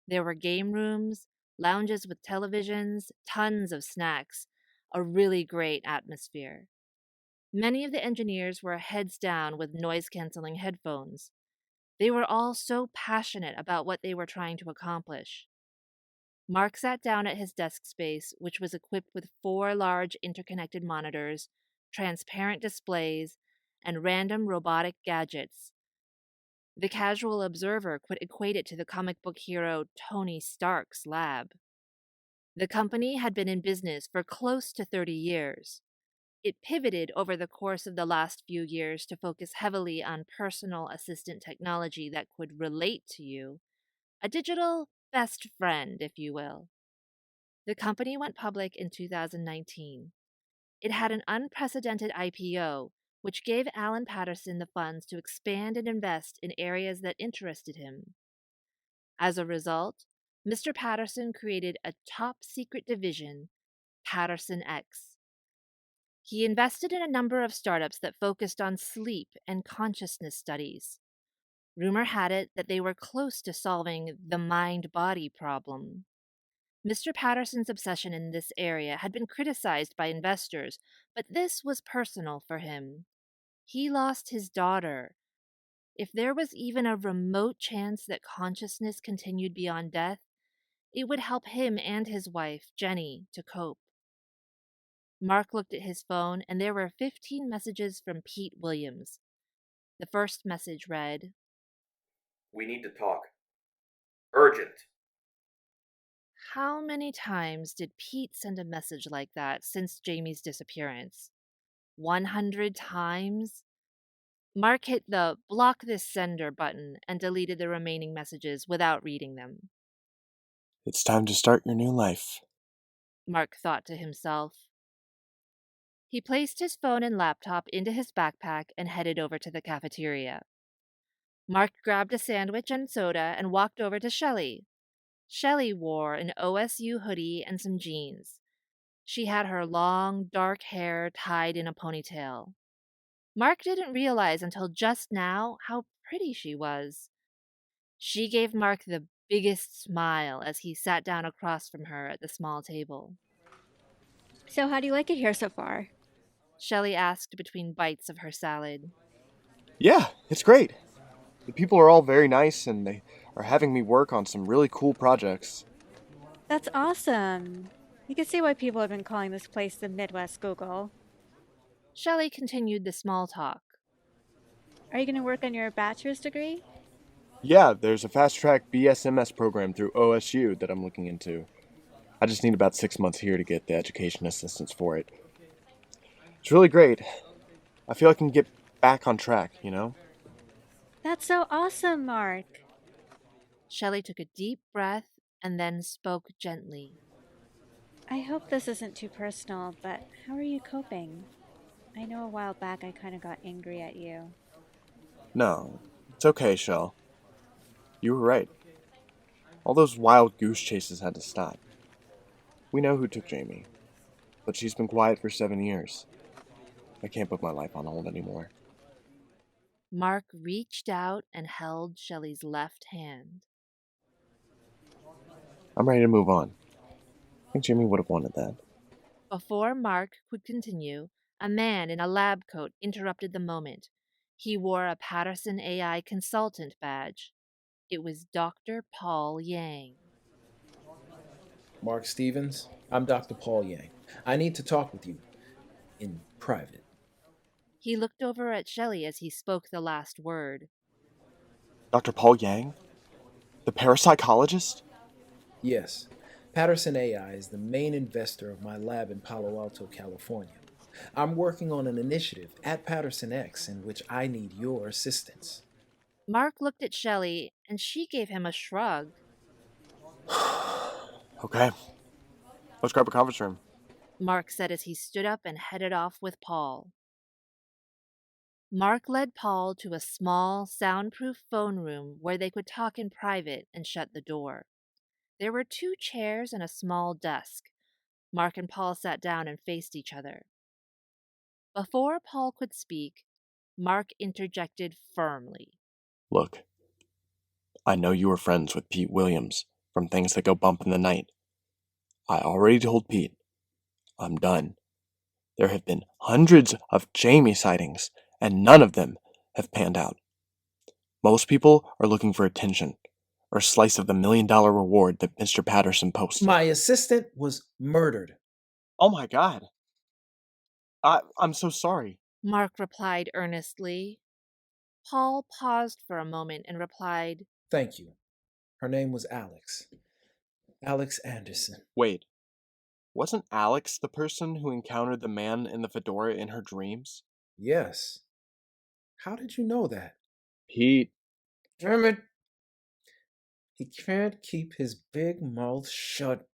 Speaker 2: There were game rooms, lounges with televisions, tons of snacks, a really great atmosphere. Many of the engineers were heads down with noise-canceling headphones. They were all so passionate about what they were trying to accomplish. Mark sat down at his desk space, which was equipped with 4 large interconnected monitors, transparent displays, and random robotic gadgets. The casual observer could equate it to the comic book hero Tony Stark's lab. The company had been in business for close to 30 years. It pivoted over the course of the last few years to focus heavily on personal assistant technology that could relate to you, a digital best friend, if you will. The company went public in 2019. It had an unprecedented IPO, which gave Alan Patterson the funds to expand and invest in areas that interested him. As a result, Mr. Patterson created a top-secret division, Patterson X. He invested in a number of startups that focused on sleep and consciousness studies. Rumor had it that they were close to solving the mind-body problem. Mr. Patterson's obsession in this area had been criticized by investors, but this was personal for him. He lost his daughter. If there was even a remote chance that consciousness continued beyond death, it would help him and his wife, Jenny, to cope. Mark looked at his phone, and there were 15 messages from Pete Williams. The first message read,
Speaker 15: "We need to talk. Urgent."
Speaker 2: How many times did Pete send a message like that since Jamie's disappearance? 100 times? Mark hit the block this sender button and deleted the remaining messages without reading them.
Speaker 12: It's time to start your new life,
Speaker 2: Mark thought to himself. He placed his phone and laptop into his backpack and headed over to the cafeteria. Mark grabbed a sandwich and soda and walked over to Shelley. Shelley wore an OSU hoodie and some jeans. She had her long, dark hair tied in a ponytail. Mark didn't realize until just now how pretty she was. She gave Mark the biggest smile as he sat down across from her at the small table.
Speaker 3: So how do you like it here so far?
Speaker 2: Shelley asked between bites of her salad.
Speaker 12: Yeah, it's great. The people are all very nice, and they are having me work on some really cool projects.
Speaker 3: That's awesome. You can see why people have been calling this place the Midwest Google.
Speaker 2: Shelley continued the small talk.
Speaker 3: Are you going to work on your bachelor's degree?
Speaker 12: Yeah, there's a fast-track BSMS program through OSU that I'm looking into. I just need about 6 months here to get the education assistance for it. It's really great. I feel I can get back on track, you know?
Speaker 3: That's so awesome, Mark.
Speaker 2: Shelley took a deep breath and then spoke gently.
Speaker 3: I hope this isn't too personal, but how are you coping? I know a while back I kind of got angry at you.
Speaker 12: No, it's okay, Shell. You were right. All those wild goose chases had to stop. We know who took Jamie, but she's been quiet for 7 years. I can't put my life on hold anymore.
Speaker 2: Mark reached out and held Shelley's left hand.
Speaker 12: I'm ready to move on. I think Jamie would have wanted that.
Speaker 2: Before Mark could continue, a man in a lab coat interrupted the moment. He wore a Patterson AI consultant badge. It was Dr. Paul Yang.
Speaker 8: Mark Stevens, I'm Dr. Paul Yang. I need to talk with you in private.
Speaker 2: He looked over at Shelley as he spoke the last word.
Speaker 12: Dr. Paul Yang? The parapsychologist?
Speaker 8: Yes, Patterson AI is the main investor of my lab in Palo Alto, California. I'm working on an initiative at Patterson X in which I need your assistance.
Speaker 2: Mark looked at Shelley, and she gave him a shrug.
Speaker 12: Okay. Let's grab a conference room.
Speaker 2: Mark said as he stood up and headed off with Paul. Mark led Paul to a small, soundproof phone room where they could talk in private and shut the door. There were 2 chairs and a small desk. Mark and Paul sat down and faced each other. Before Paul could speak, Mark interjected firmly.
Speaker 12: Look, I know you were friends with Pete Williams from Things That Go Bump in the Night. I already told Pete. I'm done. There have been hundreds of Jamie sightings, and none of them have panned out. Most people are looking for attention, or a slice of the $1 million reward that Mr. Patterson posted.
Speaker 8: My assistant was murdered.
Speaker 12: Oh my God. I'm so sorry.
Speaker 2: Mark replied earnestly. Paul paused for a moment and replied,
Speaker 8: Thank you. Her name was Alex. Alex Anderson.
Speaker 12: Wait, wasn't Alex the person who encountered the man in the fedora in her dreams?
Speaker 8: Yes. How did you know that?
Speaker 12: Pete.
Speaker 8: Damn it. He can't keep his big mouth shut.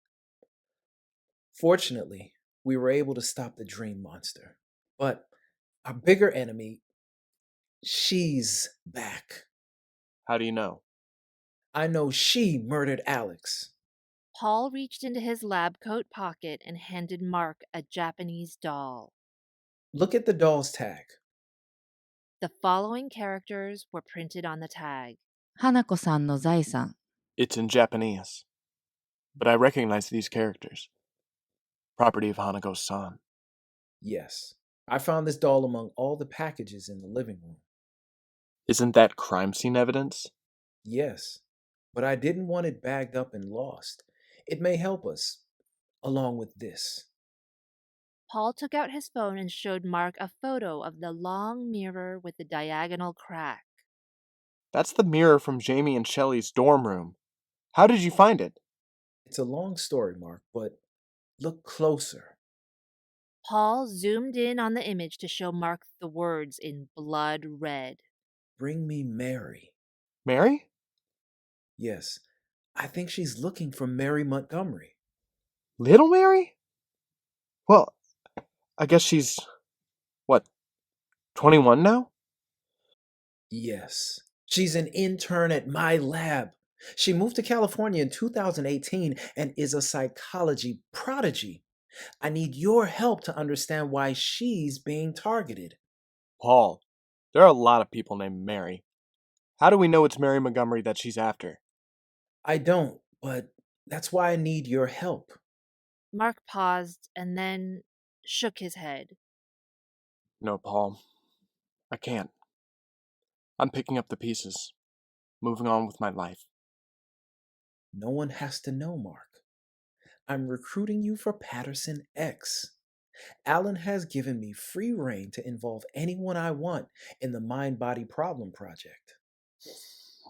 Speaker 8: Fortunately, we were able to stop the dream monster. But Our bigger enemy, she's back.
Speaker 12: How do you know?
Speaker 8: I know she murdered Alex.
Speaker 2: Paul reached into his lab coat pocket and handed Mark a Japanese doll.
Speaker 8: Look at the doll's tag.
Speaker 2: The following characters were printed on the tag.
Speaker 14: Hanako-san no zaisan.
Speaker 12: It's in Japanese, but I recognize these characters. Property of Hanako-san.
Speaker 8: Yes, I found this doll among all the packages in the living room.
Speaker 12: Isn't that crime scene evidence?
Speaker 8: Yes, but I didn't want it bagged up and lost. It may help us, along with this.
Speaker 2: Paul took out his phone and showed Mark a photo of the long mirror with the diagonal crack.
Speaker 12: That's the mirror from Jamie and Shelley's dorm room. How did you find it?
Speaker 8: It's a long story, Mark, but look closer.
Speaker 2: Paul zoomed in on the image to show Mark the words in blood red.
Speaker 8: Bring me Mary.
Speaker 12: Mary?
Speaker 8: Yes, I think she's looking for Mary Montgomery.
Speaker 12: Little Mary? Well, I guess she's, 21 now?
Speaker 8: Yes, she's an intern at my lab. She moved to California in 2018 and is a psychology prodigy. I need your help to understand why she's being targeted.
Speaker 12: Paul, there are a lot of people named Mary. How do we know it's Mary Montgomery that she's after?
Speaker 8: I don't, but that's why I need your help.
Speaker 2: Mark paused and then shook his head.
Speaker 12: No, Paul. I can't. I'm picking up the pieces, moving on with my life.
Speaker 8: No one has to know, Mark. I'm recruiting you for Patterson X. Alan has given me free rein to involve anyone I want in the Mind-Body Problem Project.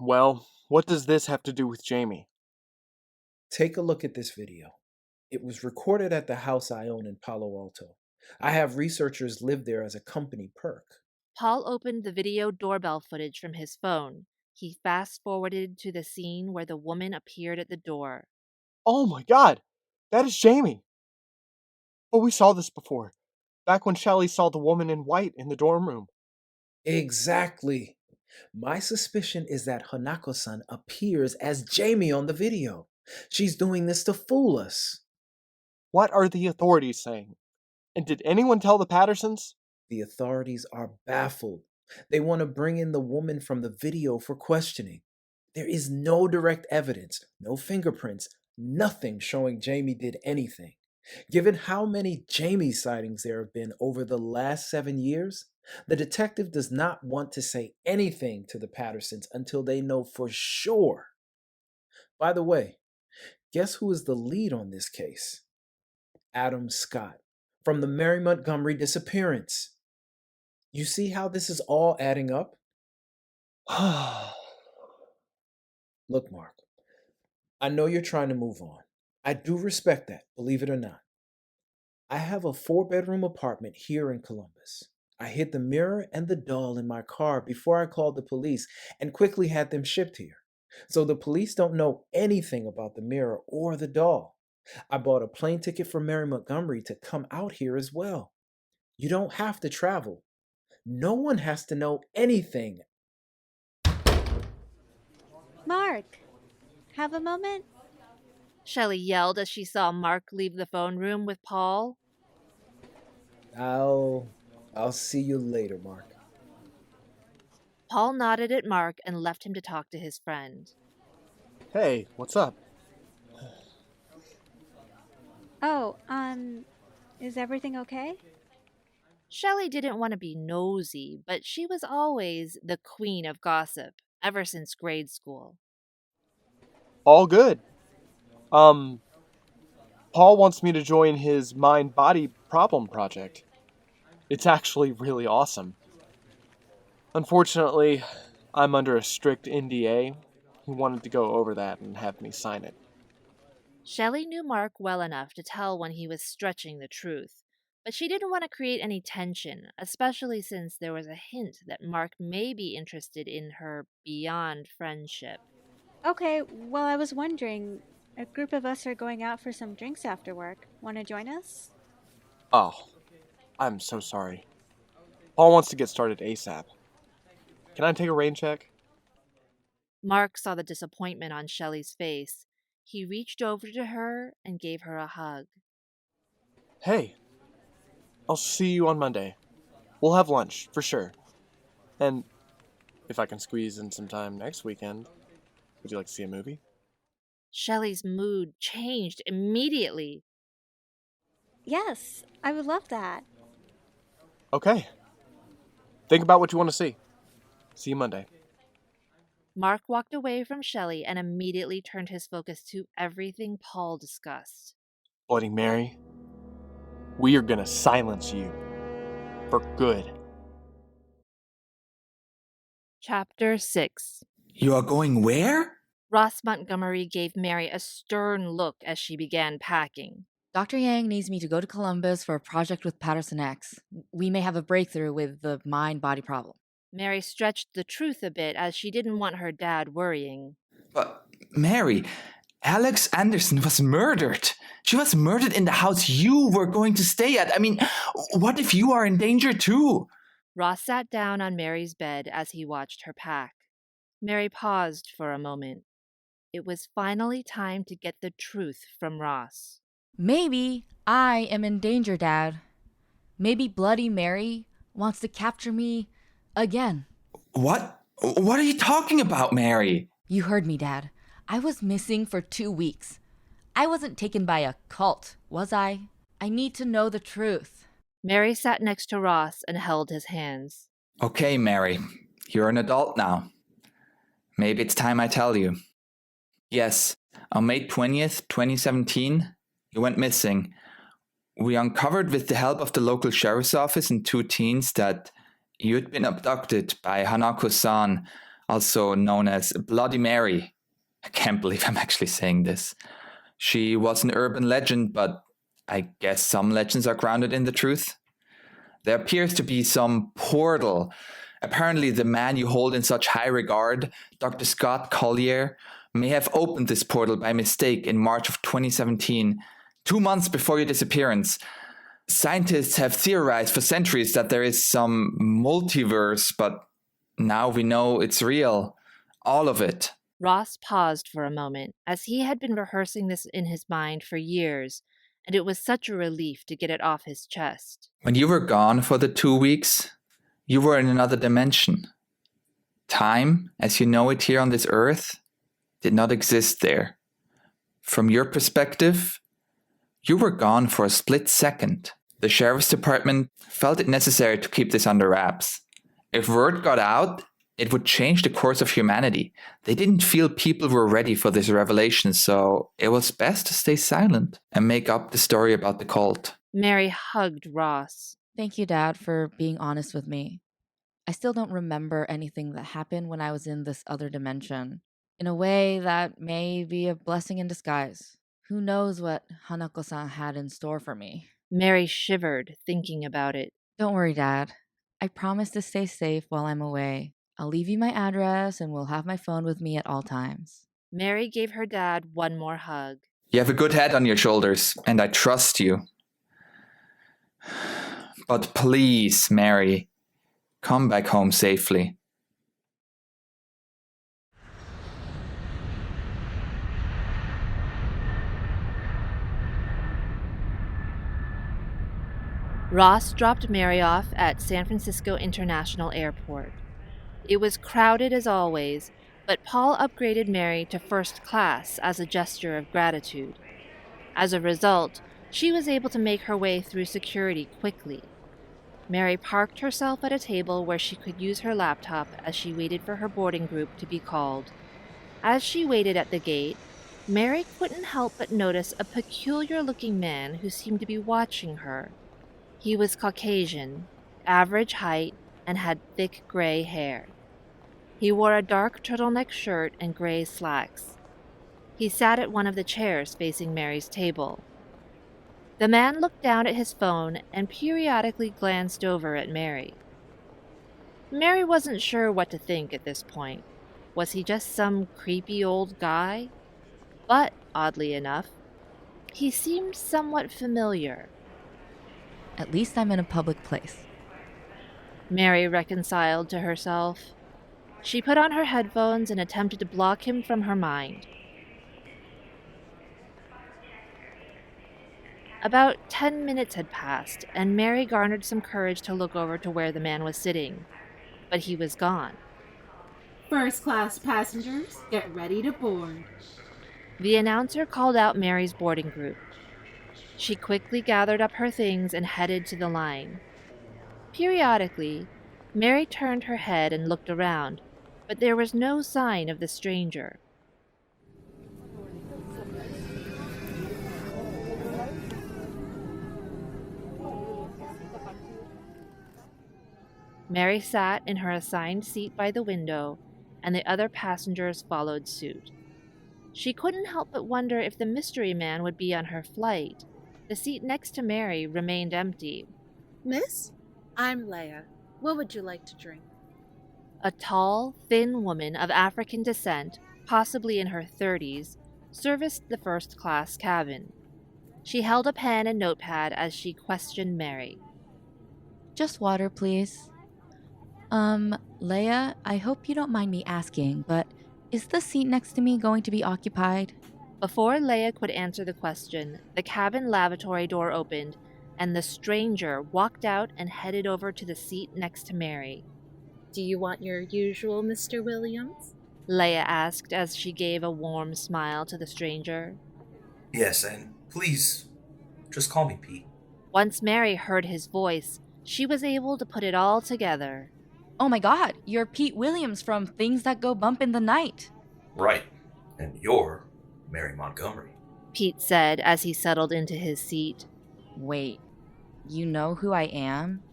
Speaker 12: Well, what does this have to do with Jamie?
Speaker 8: Take a look at this video. It was recorded at the house I own in Palo Alto. I have researchers live there as a company perk.
Speaker 2: Paul opened the video doorbell footage from his phone. He fast-forwarded to the scene where the woman appeared at the door.
Speaker 12: Oh my god! That is Jamie! Oh, we saw this before. Back when Shelley saw the woman in white in the dorm room.
Speaker 8: Exactly. My suspicion is that Hanako-san appears as Jamie on the video. She's doing this to fool us.
Speaker 12: What are the authorities saying? And did anyone tell the Pattersons?
Speaker 8: The authorities are baffled. They want to bring in the woman from the video for questioning. There is no direct evidence, no fingerprints, nothing showing Jamie did anything. Given how many Jamie sightings there have been over the last 7 years, the detective does not want to say anything to the Pattersons until they know for sure. By the way, guess who is the lead on this case? Adam Scott, from the Mary Montgomery disappearance. You see how this is all adding up? Look, Mark, I know you're trying to move on. I do respect that, believe it or not. I have a 4-bedroom apartment here in Columbus. I hid the mirror and the doll in my car before I called the police and quickly had them shipped here. So the police don't know anything about the mirror or the doll. I bought a plane ticket for Mary Montgomery to come out here as well. You don't have to travel. No one has to know anything.
Speaker 3: Mark, have a moment?
Speaker 2: Shelley yelled as she saw Mark leave the phone room with Paul.
Speaker 8: I'll see you later, Mark.
Speaker 2: Paul nodded at Mark and left him to talk to his friend.
Speaker 12: Hey, what's up?
Speaker 3: Oh, is everything okay?
Speaker 2: Shelley didn't want to be nosy, but she was always the queen of gossip, ever since grade school.
Speaker 12: All good. Paul wants me to join his Mind-Body Problem Project. It's actually really awesome. Unfortunately, I'm under a strict NDA. He wanted to go over that and have me sign it.
Speaker 2: Shelley knew Mark well enough to tell when he was stretching the truth, but she didn't want to create any tension, especially since there was a hint that Mark may be interested in her beyond friendship.
Speaker 3: Okay, well, I was wondering, a group of us are going out for some drinks after work. Want to join us?
Speaker 12: Oh, I'm so sorry. Paul wants to get started ASAP. Can I take a rain check?
Speaker 2: Mark saw the disappointment on Shelley's face. He reached over to her and gave her a hug.
Speaker 12: Hey, I'll see you on Monday. We'll have lunch, for sure. And if I can squeeze in some time next weekend, would you like to see a movie?
Speaker 2: Shelley's mood changed immediately.
Speaker 3: Yes, I would love that.
Speaker 12: Okay. Think about what you want to see. See you Monday.
Speaker 2: Mark walked away from Shelley and immediately turned his focus to everything Paul discussed.
Speaker 12: Bloody Mary, we are gonna silence you. For good.
Speaker 2: Chapter 6.
Speaker 13: You are going where?
Speaker 2: Ross Montgomery gave Mary a stern look as she began packing.
Speaker 14: Dr. Yang needs me to go to Columbus for a project with Patterson X. We may have a breakthrough with the mind-body problem.
Speaker 2: Mary stretched the truth a bit as she didn't want her dad worrying.
Speaker 13: But, Mary, Alex Anderson was murdered. She was murdered in the house you were going to stay at. I mean, what if you are in danger too?
Speaker 2: Ross sat down on Mary's bed as he watched her pack. Mary paused for a moment. It was finally time to get the truth from Ross.
Speaker 14: Maybe I am in danger, Dad. Maybe Bloody Mary wants to capture me again.
Speaker 13: What? What are you talking about, Mary?
Speaker 14: You heard me, Dad. I was missing for 2 weeks. I wasn't taken by a cult, was I? I need to know the truth.
Speaker 2: Mary sat next to Ross and held his hands.
Speaker 13: Okay, Mary. You're an adult now. Maybe it's time I tell you. Yes, on May 20th, 2017, you went missing. We uncovered with the help of the local sheriff's office and 2 teens that you'd been abducted by Hanako-san, also known as Bloody Mary. I can't believe I'm actually saying this. She was an urban legend, but I guess some legends are grounded in the truth. There appears to be some portal. Apparently the man you hold in such high regard, Dr. Scott Collier, may have opened this portal by mistake in March of 2017, 2 months before your disappearance. Scientists have theorized for centuries that there is some multiverse, but now we know it's real. All of it.
Speaker 2: Ross paused for a moment, as he had been rehearsing this in his mind for years, and it was such a relief to get it off his chest.
Speaker 13: When you were gone for the 2 weeks, you were in another dimension. Time, as you know it here on this earth, did not exist there. From your perspective, you were gone for a split second. The sheriff's department felt it necessary to keep this under wraps. If word got out, it would change the course of humanity. They didn't feel people were ready for this revelation, so it was best to stay silent and make up the story about the cult.
Speaker 2: Mary hugged Ross.
Speaker 14: Thank you, Dad, for being honest with me. I still don't remember anything that happened when I was in this other dimension. In a way that may be a blessing in disguise. Who knows what Hanako-san had in store for me?
Speaker 2: Mary shivered, thinking about it.
Speaker 14: Don't worry, Dad. I promise to stay safe while I'm away. I'll leave you my address and we'll have my phone with me at all times.
Speaker 2: Mary gave her dad one more hug.
Speaker 13: You have a good head on your shoulders, and I trust you. But please, Mary, come back home safely.
Speaker 2: Ross dropped Mary off at San Francisco International Airport. It was crowded as always, but Paul upgraded Mary to first class as a gesture of gratitude. As a result, she was able to make her way through security quickly. Mary parked herself at a table where she could use her laptop as she waited for her boarding group to be called. As she waited at the gate, Mary couldn't help but notice a peculiar-looking man who seemed to be watching her. He was Caucasian, average height, and had thick gray hair. He wore a dark turtleneck shirt and gray slacks. He sat at one of the chairs facing Mary's table. The man looked down at his phone and periodically glanced over at Mary. Mary wasn't sure what to think at this point. Was he just some creepy old guy? But, oddly enough, he seemed somewhat familiar.
Speaker 14: At least I'm in a public place.
Speaker 2: Mary reconciled to herself. She put on her headphones and attempted to block him from her mind. About 10 minutes had passed, and Mary garnered some courage to look over to where the man was sitting. But he was gone.
Speaker 19: First-class passengers, get ready to board.
Speaker 2: The announcer called out Mary's boarding group. She quickly gathered up her things and headed to the line. Periodically, Mary turned her head and looked around, but there was no sign of the stranger. Mary sat in her assigned seat by the window, and the other passengers followed suit. She couldn't help but wonder if the mystery man would be on her flight. The seat next to Mary remained empty.
Speaker 19: Miss, I'm Leia. What would you like to drink?
Speaker 2: A tall, thin woman of African descent, possibly in her 30s, serviced the first-class cabin. She held a pen and notepad as she questioned Mary.
Speaker 14: Just water, please. Leia, I hope you don't mind me asking, but is the seat next to me going to be occupied?
Speaker 2: Before Leia could answer the question, the cabin lavatory door opened, and the stranger walked out and headed over to the seat next to Mary.
Speaker 19: Do you want your usual Mr. Williams?
Speaker 2: Leia asked as she gave a warm smile to the stranger.
Speaker 10: Yes, and please, just call me Pete.
Speaker 2: Once Mary heard his voice, she was able to put it all together.
Speaker 14: Oh my god, you're Pete Williams from Things That Go Bump in the Night.
Speaker 10: Right, and you're Mary Montgomery.
Speaker 2: Pete said as he settled into his seat.
Speaker 14: Wait, you know who I am?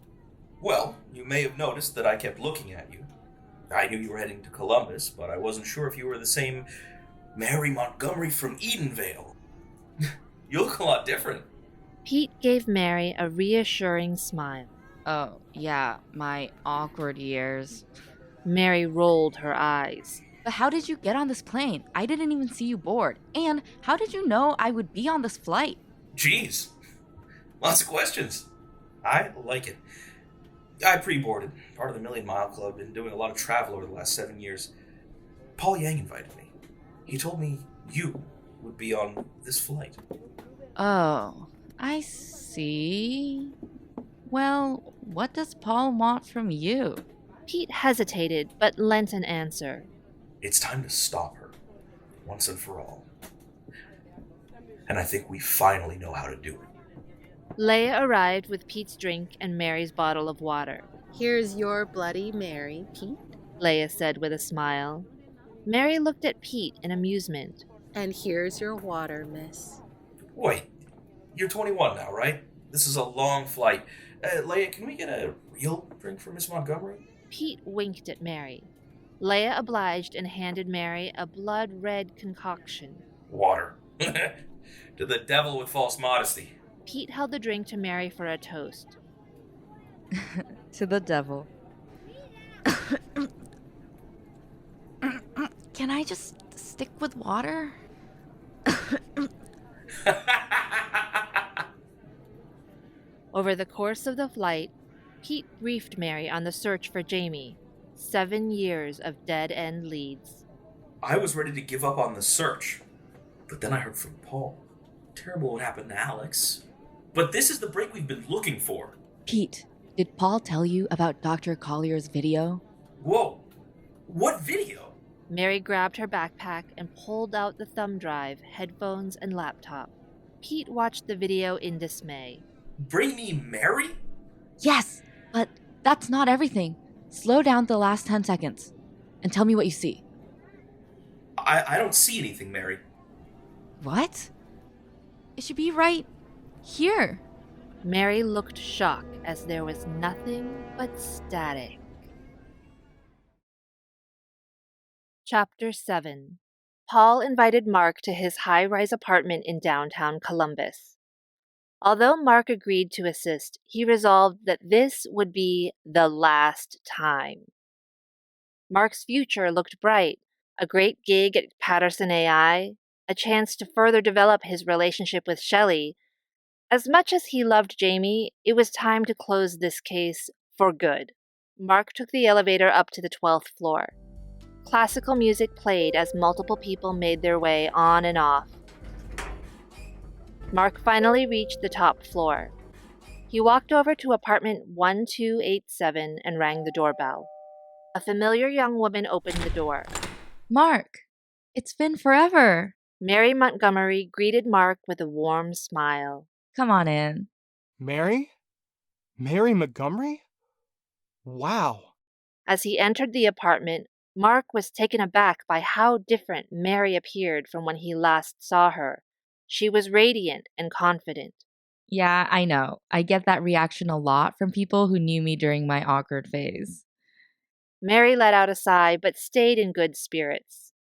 Speaker 10: Well, you may have noticed that I kept looking at you. I knew you were heading to Columbus, but I wasn't sure if you were the same Mary Montgomery from Edenvale. You look a lot different.
Speaker 2: Pete gave Mary a reassuring smile.
Speaker 14: Oh, yeah, my awkward years.
Speaker 2: Mary rolled her eyes.
Speaker 14: But how did you get on this plane? I didn't even see you board. And how did you know I would be on this flight?
Speaker 10: Jeez, lots of questions. I like it. I pre-boarded, part of the Million Mile Club, been doing a lot of travel over the last 7 years. Paul Yang invited me. He told me you would be on this flight.
Speaker 14: Oh, I see. Well, what does Paul want from you?
Speaker 2: Pete hesitated, but lent an answer.
Speaker 10: It's time to stop her, once and for all. And I think we finally know how to do it.
Speaker 2: Leia arrived with Pete's drink and Mary's bottle of water.
Speaker 19: Here's your Bloody Mary, Pete.
Speaker 2: Leia said with a smile. Mary looked at Pete in amusement.
Speaker 19: And here's your water, miss.
Speaker 10: Wait, you're 21 now, right? This is a long flight. Leia, can we get a real drink for Miss Montgomery?
Speaker 2: Pete winked at Mary. Leia obliged and handed Mary a blood-red concoction.
Speaker 10: Water. To the devil with false modesty.
Speaker 2: Pete held the drink to Mary for a toast.
Speaker 14: To the devil. Can I just stick with water?
Speaker 2: Over the course of the flight, Pete briefed Mary on the search for Jamie. 7 years of dead-end leads.
Speaker 10: I was ready to give up on the search, but then I heard from Paul. Terrible what happened to Alex. But this is the break we've been looking for.
Speaker 14: Pete, did Paul tell you about Dr. Collier's video?
Speaker 10: Whoa, what video?
Speaker 2: Mary grabbed her backpack and pulled out the thumb drive, headphones, and laptop. Pete watched the video in dismay.
Speaker 10: Bring me Mary?
Speaker 14: Yes, but that's not everything. Slow down the last 10 seconds and tell me what you see.
Speaker 10: I don't see anything, Mary.
Speaker 14: What? It should be right here.
Speaker 2: Mary looked shocked as there was nothing but static. Chapter 7. Paul invited Mark to his high-rise apartment in downtown Columbus. Although Mark agreed to assist, he resolved that this would be the last time. Mark's future looked bright, a great gig at Patterson AI, a chance to further develop his relationship with Shelley. As much as he loved Jamie, it was time to close this case for good. Mark took the elevator up to the 12th floor. Classical music played as multiple people made their way on and off. Mark finally reached the top floor. He walked over to apartment 1287 and rang the doorbell. A familiar young woman opened the door.
Speaker 14: Mark, it's been forever.
Speaker 2: Mary Montgomery greeted Mark with a warm smile.
Speaker 14: Come on in.
Speaker 20: Mary? Mary Montgomery? Wow.
Speaker 2: As he entered the apartment, Mark was taken aback by how different Mary appeared from when he last saw her. She was radiant and confident.
Speaker 14: Yeah, I know. I get that reaction a lot from people who knew me during my awkward phase.
Speaker 2: Mary let out a sigh but stayed in good spirits.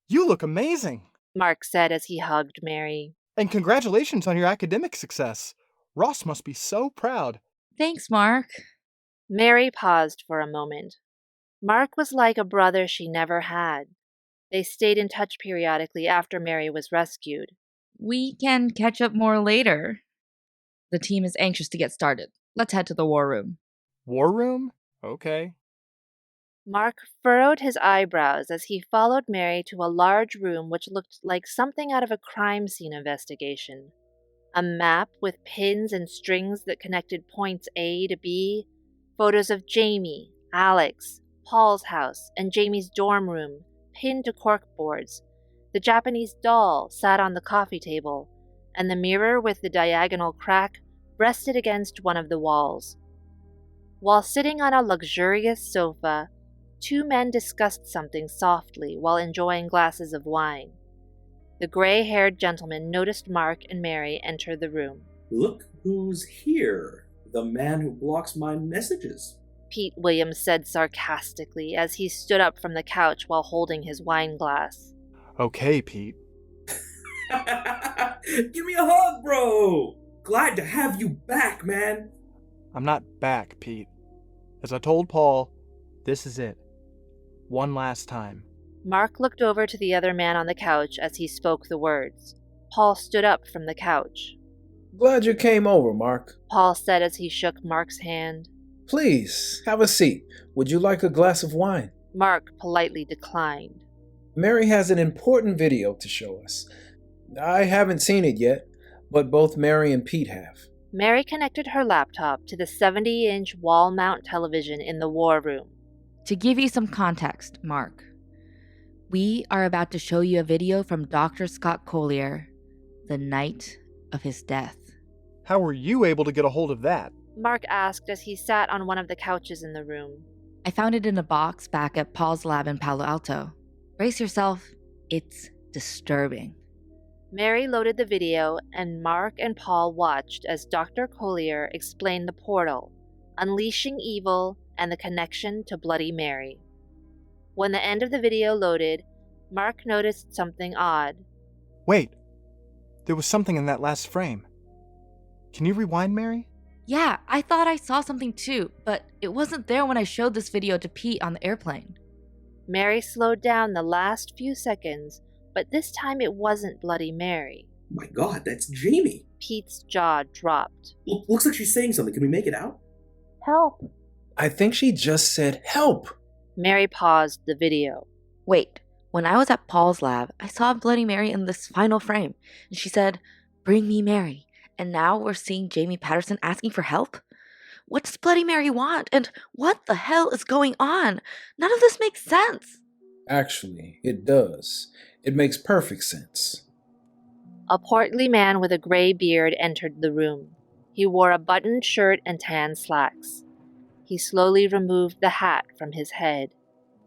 Speaker 20: You look amazing,
Speaker 2: Mark said as he hugged Mary.
Speaker 20: And congratulations on your academic success. Ross must be so proud.
Speaker 14: Thanks, Mark.
Speaker 2: Mary paused for a moment. Mark was like a brother she never had. They stayed in touch periodically after Mary was rescued.
Speaker 14: We can catch up more later. The team is anxious to get started. Let's head to the war room.
Speaker 20: War room? Okay.
Speaker 2: Mark furrowed his eyebrows as he followed Mary to a large room which looked like something out of a crime scene investigation. A map with pins and strings that connected points A to B, photos of Jamie, Alex, Paul's house, and Jamie's dorm room, pinned to corkboards. The Japanese doll sat on the coffee table, and the mirror with the diagonal crack rested against one of the walls. While sitting on a luxurious sofa, two men discussed something softly while enjoying glasses of wine. The gray-haired gentleman noticed Mark and Mary enter the room.
Speaker 15: Look who's here. The man who blocks my messages.
Speaker 2: Pete Williams said sarcastically as he stood up from the couch while holding his wine glass.
Speaker 20: Okay, Pete.
Speaker 15: Give me a hug, bro! Glad to have you back, man.
Speaker 20: I'm not back, Pete. As I told Paul, this is it. One last time.
Speaker 2: Mark looked over to the other man on the couch as he spoke the words. Paul stood up from the couch.
Speaker 8: Glad you came over, Mark.
Speaker 2: Paul said as he shook Mark's hand.
Speaker 8: Please, have a seat. Would you like a glass of wine?
Speaker 2: Mark politely declined.
Speaker 8: Mary has an important video to show us. I haven't seen it yet, but both Mary and Pete have.
Speaker 2: Mary connected her laptop to the 70-inch wall-mount television in the war room.
Speaker 14: To give you some context, Mark, we are about to show you a video from Dr. Scott Collier, the night of his death.
Speaker 20: How were you able to get a hold of that?
Speaker 2: Mark asked as he sat on one of the couches in the room.
Speaker 14: I found it in a box back at Paul's lab in Palo Alto. Brace yourself, it's disturbing.
Speaker 2: Mary loaded the video, and Mark and Paul watched as Dr. Collier explained the portal, unleashing evil and the connection to Bloody Mary. When the end of the video loaded, Mark noticed something odd.
Speaker 20: Wait, there was something in that last frame. Can you rewind, Mary?
Speaker 14: Yeah, I thought I saw something too, but it wasn't there when I showed this video to Pete on the airplane.
Speaker 2: Mary slowed down the last few seconds, but this time it wasn't Bloody Mary.
Speaker 15: My God, that's Jamie.
Speaker 2: Pete's jaw dropped.
Speaker 15: Looks like she's saying something. Can we make it out?
Speaker 16: Help.
Speaker 8: I think she just said help.
Speaker 2: Mary paused the video.
Speaker 14: Wait, when I was at Paul's lab, I saw Bloody Mary in this final frame, and she said, "Bring me Mary." And now we're seeing Jamie Patterson asking for help? What does Bloody Mary want? And what the hell is going on? None of this makes sense.
Speaker 8: Actually, it does. It makes perfect sense.
Speaker 2: A portly man with a gray beard entered the room. He wore a buttoned shirt and tan slacks. He slowly removed the hat from his head.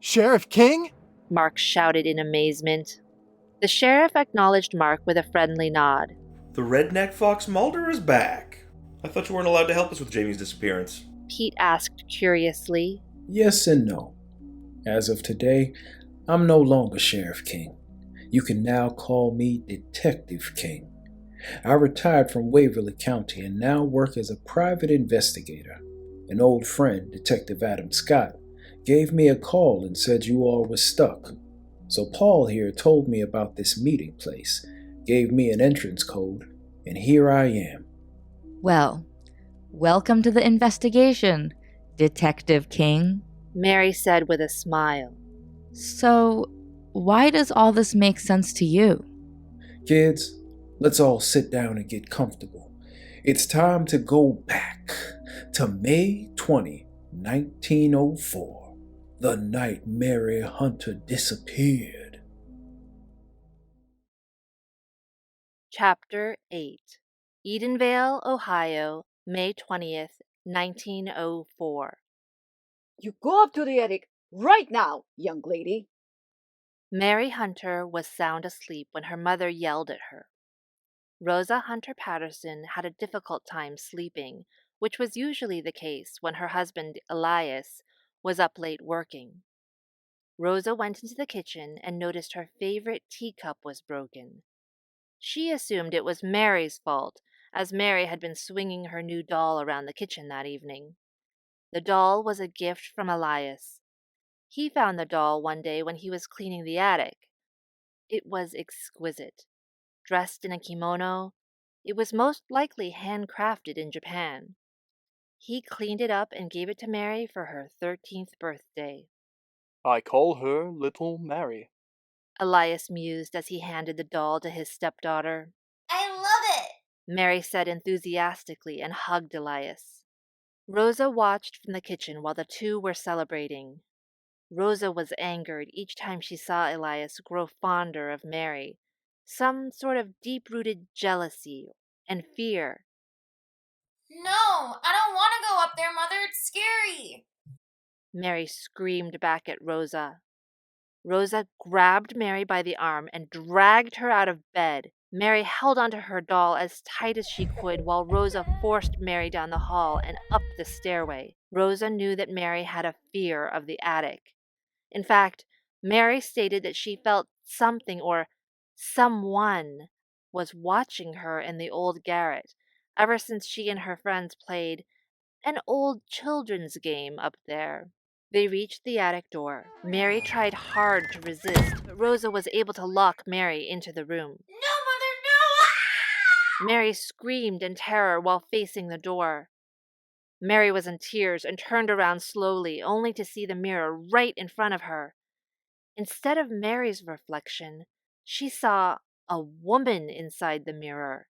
Speaker 20: Sheriff King?
Speaker 2: Mark shouted in amazement. The sheriff acknowledged Mark with a friendly nod.
Speaker 15: The redneck Fox Mulder is back. I thought you weren't allowed to help us with Jamie's disappearance.
Speaker 2: Pete asked curiously.
Speaker 8: Yes and no. As of today, I'm no longer Sheriff King. You can now call me Detective King. I retired from Waverly County and now work as a private investigator. An old friend, Detective Adam Scott, gave me a call and said you all were stuck. So Paul here told me about this meeting place, gave me an entrance code, and here I am.
Speaker 14: Well, welcome to the investigation, Detective King?
Speaker 2: Mary said with a smile.
Speaker 14: So, why does all this make sense to you?
Speaker 8: Kids, let's all sit down and get comfortable. It's time to go back to May 20, 1904, the night Mary Hunter disappeared.
Speaker 2: Chapter 8 Edenvale, Ohio, May 20th, 1904.
Speaker 19: You go up to the attic right now, young lady.
Speaker 2: Mary Hunter was sound asleep when her mother yelled at her. Rosa Hunter Patterson had a difficult time sleeping, which was usually the case when her husband, Elias, was up late working. Rosa went into the kitchen and noticed her favorite teacup was broken. She assumed it was Mary's fault, as Mary had been swinging her new doll around the kitchen that evening. The doll was a gift from Elias. He found the doll one day when he was cleaning the attic. It was exquisite. Dressed in a kimono, it was most likely handcrafted in Japan. He cleaned it up and gave it to Mary for her 13th birthday.
Speaker 20: I call her Little Mary.
Speaker 2: Elias mused as he handed the doll to his stepdaughter.
Speaker 5: I love it!
Speaker 2: Mary said enthusiastically and hugged Elias. Rosa watched from the kitchen while the two were celebrating. Rosa was angered each time she saw Elias grow fonder of Mary, some sort of deep-rooted jealousy and fear.
Speaker 5: No, I don't want to go up there, Mother. It's scary.
Speaker 2: Mary screamed back at Rosa. Rosa grabbed Mary by the arm and dragged her out of bed. Mary held onto her doll as tight as she could while Rosa forced Mary down the hall and up the stairway. Rosa knew that Mary had a fear of the attic. In fact, Mary stated that she felt something or someone was watching her in the old garret ever since she and her friends played an old children's game up there. They reached the attic door. Mary tried hard to resist, but Rosa was able to lock Mary into the room.
Speaker 5: No, Mother, no! Ah!
Speaker 2: Mary screamed in terror while facing the door. Mary was in tears and turned around slowly, only to see the mirror right in front of her. Instead of Mary's reflection, she saw a woman inside the mirror.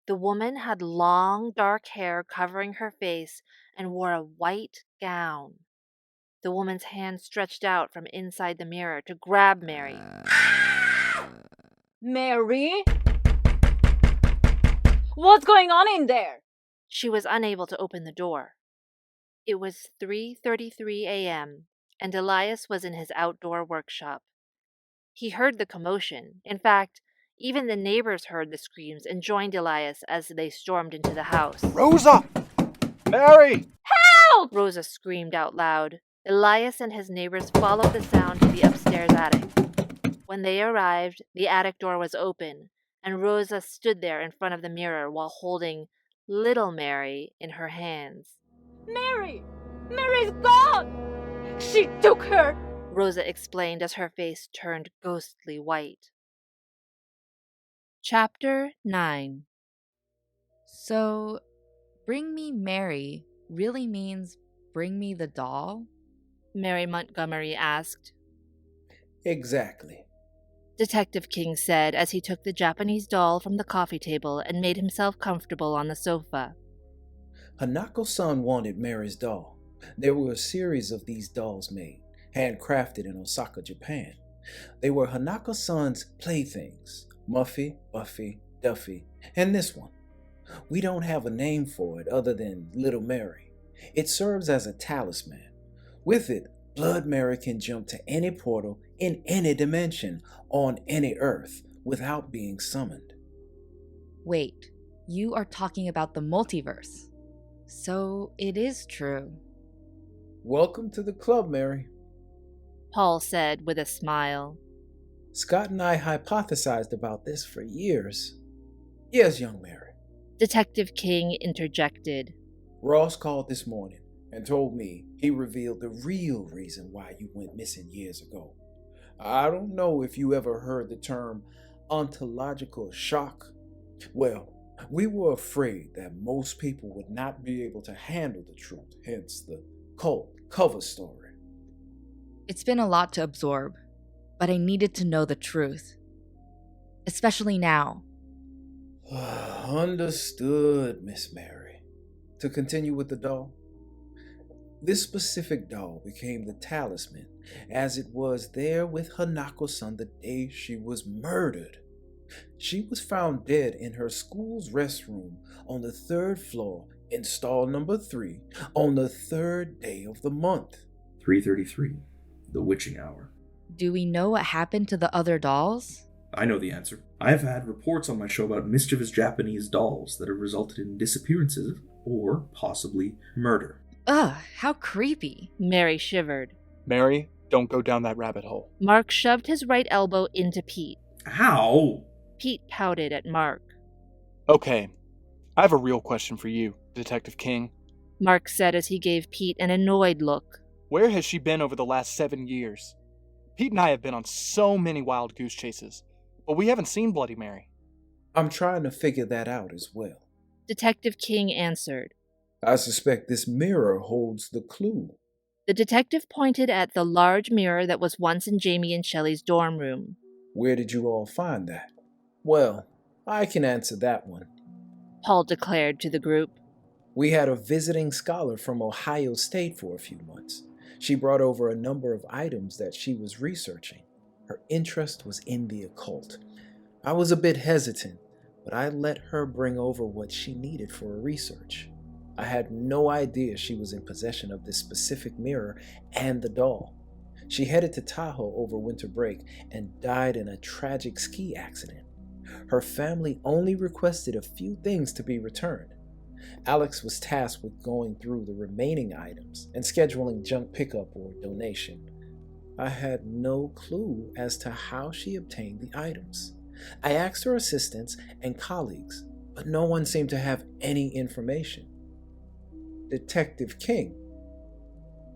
Speaker 2: The woman had long, dark hair covering her face and wore a white gown. The woman's hand stretched out from inside the mirror to grab Mary.
Speaker 19: Mary? What's going on in there?
Speaker 2: She was unable to open the door. It was 3:33 a.m., and Elias was in his outdoor workshop. He heard the commotion. In fact, even the neighbors heard the screams and joined Elias as they stormed into the house.
Speaker 20: Rosa! Mary!
Speaker 19: Help!
Speaker 2: Rosa screamed out loud. Elias and his neighbors followed the sound to the upstairs attic. When they arrived, the attic door was open, and Rosa stood there in front of the mirror while holding little Mary in her hands.
Speaker 19: Mary! Mary's gone! She took her!
Speaker 2: Rosa explained as her face turned ghostly white. Chapter 9
Speaker 14: So, bring me Mary really means bring me the doll?
Speaker 2: Mary Montgomery asked.
Speaker 8: Exactly,
Speaker 2: Detective King said as he took the Japanese doll from the coffee table and made himself comfortable on the sofa.
Speaker 8: Hanako-san wanted Mary's doll. There were a series of these dolls made, handcrafted in Osaka, Japan. They were Hanako-san's playthings, Muffy, Buffy, Duffy, and this one. We don't have a name for it other than Little Mary. It serves as a talisman. With it, Blood Mary can jump to any portal in any dimension on any Earth without being summoned.
Speaker 14: Wait, you are talking about the multiverse. So it is true.
Speaker 8: Welcome to the club, Mary,
Speaker 2: Paul said with a smile.
Speaker 8: Scott and I hypothesized about this for years. Yes, young Mary.
Speaker 2: Detective King interjected.
Speaker 8: Ross called this morning and told me he revealed the real reason why you went missing years ago. I don't know if you ever heard the term ontological shock. Well, we were afraid that most people would not be able to handle the truth, hence the cult cover story.
Speaker 14: It's been a lot to absorb, but I needed to know the truth. Especially now.
Speaker 8: Understood, Miss Mary. To continue with the doll. This specific doll became the talisman, as it was there with Hanako-san the day she was murdered. She was found dead in her school's restroom on the 3rd floor in stall number 3 on the 3rd day of the month.
Speaker 15: 3:33, the witching hour.
Speaker 14: Do we know what happened to the other dolls?
Speaker 15: I know the answer. I have had reports on my show about mischievous Japanese dolls that have resulted in disappearances or possibly murder.
Speaker 14: Ugh, how creepy.
Speaker 2: Mary shivered.
Speaker 20: Mary, don't go down that rabbit hole.
Speaker 2: Mark shoved his right elbow into Pete.
Speaker 15: How?
Speaker 2: Pete pouted at Mark.
Speaker 20: Okay, I have a real question for you, Detective King.
Speaker 2: Mark said as he gave Pete an annoyed look.
Speaker 20: Where has she been over the last 7 years? Pete and I have been on so many wild goose chases, but we haven't seen Bloody Mary.
Speaker 8: I'm trying to figure that out as well.
Speaker 2: Detective King answered.
Speaker 8: I suspect this mirror holds the clue.
Speaker 2: The detective pointed at the large mirror that was once in Jamie and Shelley's dorm room.
Speaker 8: Where did you all find that? Well, I can answer that one.
Speaker 2: Paul declared to the group.
Speaker 8: We had a visiting scholar from Ohio State for a few months. She brought over a number of items that she was researching. Her interest was in the occult. I was a bit hesitant, but I let her bring over what she needed for her research. I had no idea she was in possession of this specific mirror and the doll. She headed to Tahoe over winter break and died in a tragic ski accident. Her family only requested a few things to be returned. Alex was tasked with going through the remaining items and scheduling junk pickup or donation. I had no clue as to how she obtained the items. I asked her assistants and colleagues, but no one seemed to have any information. Detective King,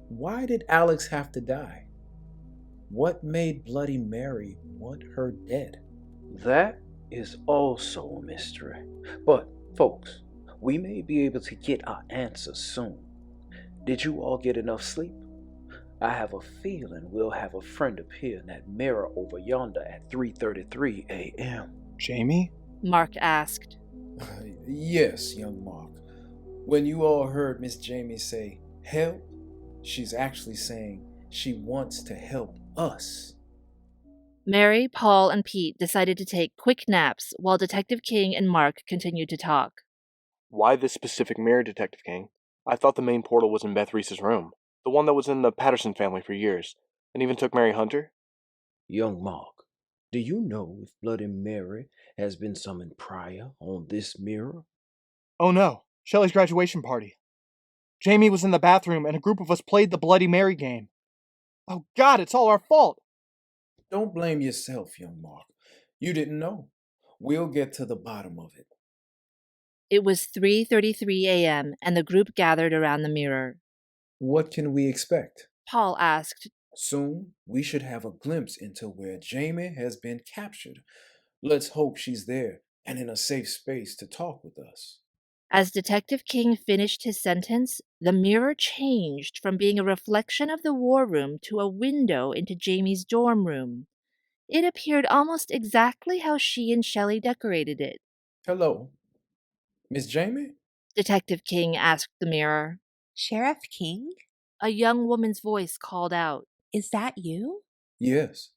Speaker 8: why did Alex have to die? What made Bloody Mary want her dead?
Speaker 19: That is also a mystery. But, folks, we may be able to get our answers soon. Did you all get enough sleep? I have a feeling we'll have a friend appear in that mirror over yonder at 3:33 a.m.
Speaker 20: Jamie?
Speaker 2: Mark asked.
Speaker 8: Yes, young Mark. When you all heard Miss Jamie say, help, she's actually saying she wants to help us.
Speaker 2: Mary, Paul, and Pete decided to take quick naps while Detective King and Mark continued to talk.
Speaker 20: Why this specific mirror, Detective King? I thought the main portal was in Beth Reese's room, the one that was in the Patterson family for years, and even took Mary Hunter.
Speaker 19: Young Mark, do you know if Bloody Mary has been summoned prior on this mirror?
Speaker 20: Oh no, Shelley's graduation party. Jamie was in the bathroom and a group of us played the Bloody Mary game. Oh God, it's all our fault.
Speaker 8: Don't blame yourself, young Mark. You didn't know. We'll get to the bottom of it.
Speaker 2: It was 3:33 a.m. and the group gathered around the mirror.
Speaker 8: What can we expect?
Speaker 2: Paul asked.
Speaker 8: Soon, we should have a glimpse into where Jamie has been captured. Let's hope she's there and in a safe space to talk with us.
Speaker 2: As Detective King finished his sentence, the mirror changed from being a reflection of the war room to a window into Jamie's dorm room. It appeared almost exactly how she and Shelley decorated it.
Speaker 8: Hello, Miss Jamie?
Speaker 2: Detective King asked the mirror.
Speaker 1: Sheriff King?
Speaker 2: A young woman's voice called out.
Speaker 1: Is that you?
Speaker 8: Yes.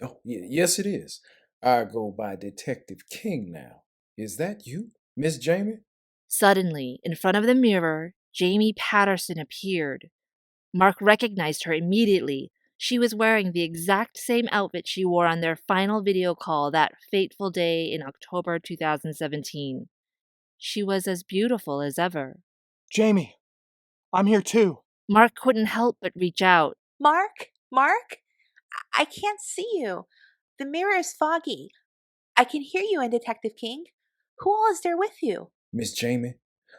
Speaker 8: Oh, yes it is. I go by Detective King now. Is that you, Miss Jamie?
Speaker 2: Suddenly, in front of the mirror, Jamie Patterson appeared. Mark recognized her immediately. She was wearing the exact same outfit she wore on their final video call that fateful day in October 2017. She was as beautiful as ever.
Speaker 20: Jamie, I'm here too.
Speaker 2: Mark couldn't help but reach out.
Speaker 1: Mark? Mark? I can't see you. The mirror is foggy. I can hear you and Detective King. Who all is there with you?
Speaker 8: Miss Jamie,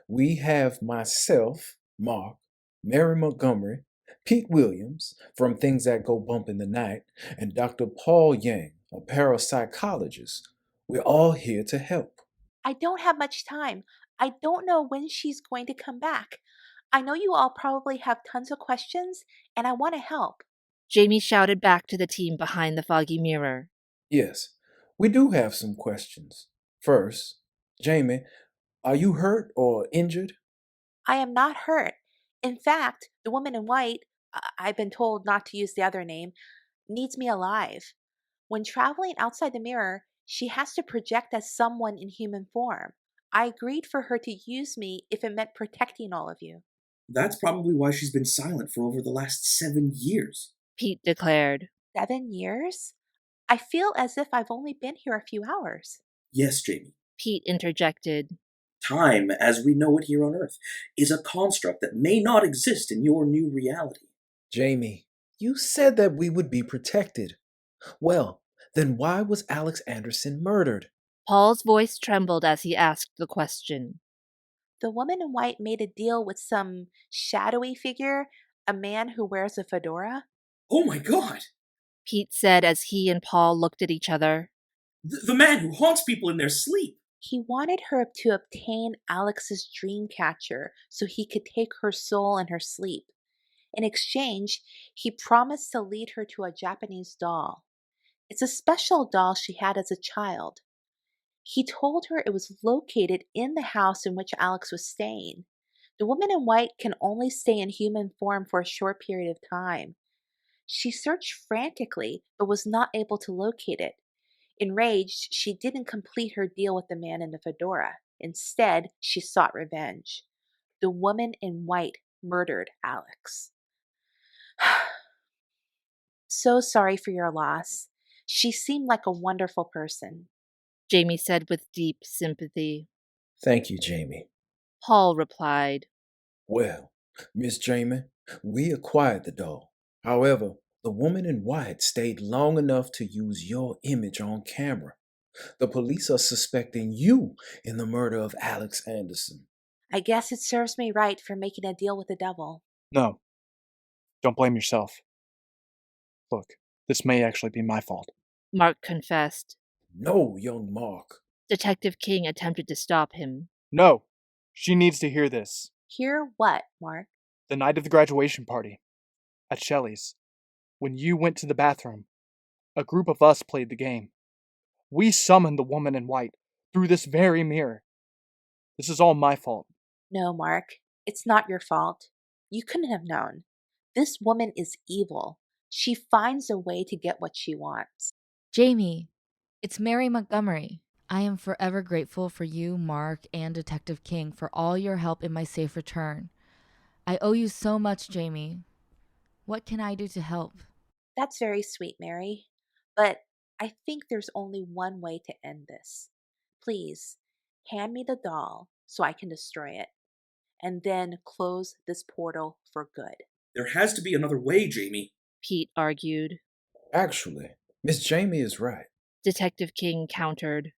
Speaker 8: we have myself, Mark, Mary Montgomery, Pete Williams from Things That Go Bump in the Night, and Dr. Paul Yang, a parapsychologist. We're all here to help.
Speaker 1: I don't have much time. I don't know when she's going to come back. I know you all probably have tons of questions, and I want to help.
Speaker 2: Jamie shouted back to the team behind the foggy mirror.
Speaker 8: Yes, we do have some questions. First, Jamie, are you hurt or injured?
Speaker 1: I am not hurt. In fact, the woman in white, I've been told not to use the other name, needs me alive. When traveling outside the mirror, she has to project as someone in human form. I agreed for her to use me if it meant protecting all of you.
Speaker 15: That's probably why she's been silent for over the last 7 years.
Speaker 2: Pete declared.
Speaker 1: 7 years? I feel as if I've only been here a few hours.
Speaker 15: Yes, Jamie.
Speaker 2: Pete interjected.
Speaker 15: Time, as we know it here on Earth, is a construct that may not exist in your new reality.
Speaker 8: Jamie, you said that we would be protected. Well, then why was Alex Anderson murdered?
Speaker 2: Paul's voice trembled as he asked the question.
Speaker 1: The woman in white made a deal with some shadowy figure, a man who wears a fedora.
Speaker 15: Oh my God!
Speaker 2: Pete said as he and Paul looked at each other.
Speaker 15: The man who haunts people in their sleep.
Speaker 1: He wanted her to obtain Alex's dream catcher so he could take her soul in her sleep. In exchange, he promised to lead her to a Japanese doll. It's a special doll she had as a child. He told her it was located in the house in which Alex was staying. The woman in white can only stay in human form for a short period of time. She searched frantically but was not able to locate it. Enraged, she didn't complete her deal with the man in the fedora. Instead, she sought revenge. The woman in white murdered Alex. So sorry for your loss. She seemed like a wonderful person.
Speaker 2: Jamie said with deep sympathy.
Speaker 8: Thank you, Jamie.
Speaker 2: Paul replied.
Speaker 8: Well, Miss Jamie, we acquired the doll. However, the woman in white stayed long enough to use your image on camera. The police are suspecting you in the murder of Alex Anderson.
Speaker 1: I guess it serves me right for making a deal with the devil.
Speaker 20: No. Don't blame yourself. Look, this may actually be my fault.
Speaker 2: Mark confessed.
Speaker 8: No, young Mark.
Speaker 2: Detective King attempted to stop him.
Speaker 20: No! She needs to hear this.
Speaker 1: Hear what, Mark?
Speaker 20: The night of the graduation party, at Shelley's, when you went to the bathroom, a group of us played the game. We summoned the woman in white through this very mirror. This is all my fault.
Speaker 1: No, Mark. It's not your fault. You couldn't have known. This woman is evil. She finds a way to get what she wants.
Speaker 14: Jamie, it's Mary Montgomery. I am forever grateful for you, Mark, and Detective King for all your help in my safe return. I owe you so much, Jamie. What can I do to help?
Speaker 1: That's very sweet, Mary. But I think there's only one way to end this. Please, hand me the doll so I can destroy it. And then close this portal for good.
Speaker 15: There has to be another way, Jamie.
Speaker 2: Pete argued.
Speaker 8: Actually, Miss Jamie is right.
Speaker 2: Detective King countered.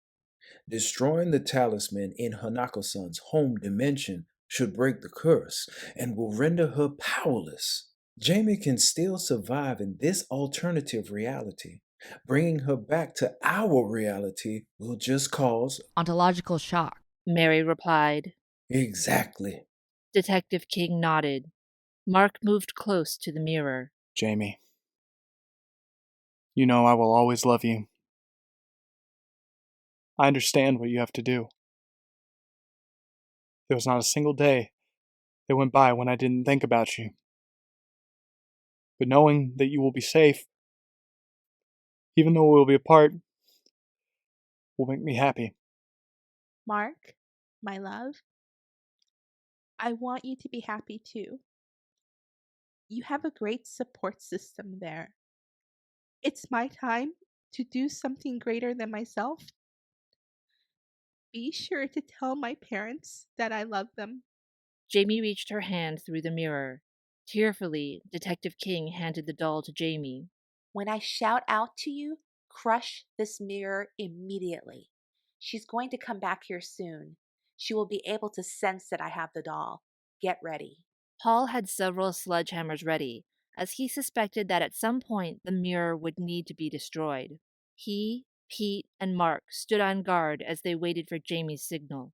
Speaker 8: Destroying the talisman in Hanako-san's home dimension should break the curse and will render her powerless. Jamie can still survive in this alternative reality. Bringing her back to our reality will just cause
Speaker 14: ontological shock,
Speaker 2: Mary replied.
Speaker 8: Exactly.
Speaker 2: Detective King nodded. Mark moved close to the mirror.
Speaker 20: Jamie, you know I will always love you. I understand what you have to do. There was not a single day that went by when I didn't think about you. But knowing that you will be safe, even though we'll be apart, will make me happy.
Speaker 19: Mark, my love, I want you to be happy too. You have a great support system there. It's my time to do something greater than myself. Be sure to tell my parents that I love them.
Speaker 2: Jamie reached her hand through the mirror. Tearfully, Detective King handed the doll to Jamie.
Speaker 1: When I shout out to you, crush this mirror immediately. She's going to come back here soon. She will be able to sense that I have the doll. Get ready.
Speaker 2: Paul had several sledgehammers ready, as he suspected that at some point the mirror would need to be destroyed. He, Pete, and Mark stood on guard as they waited for Jamie's signal.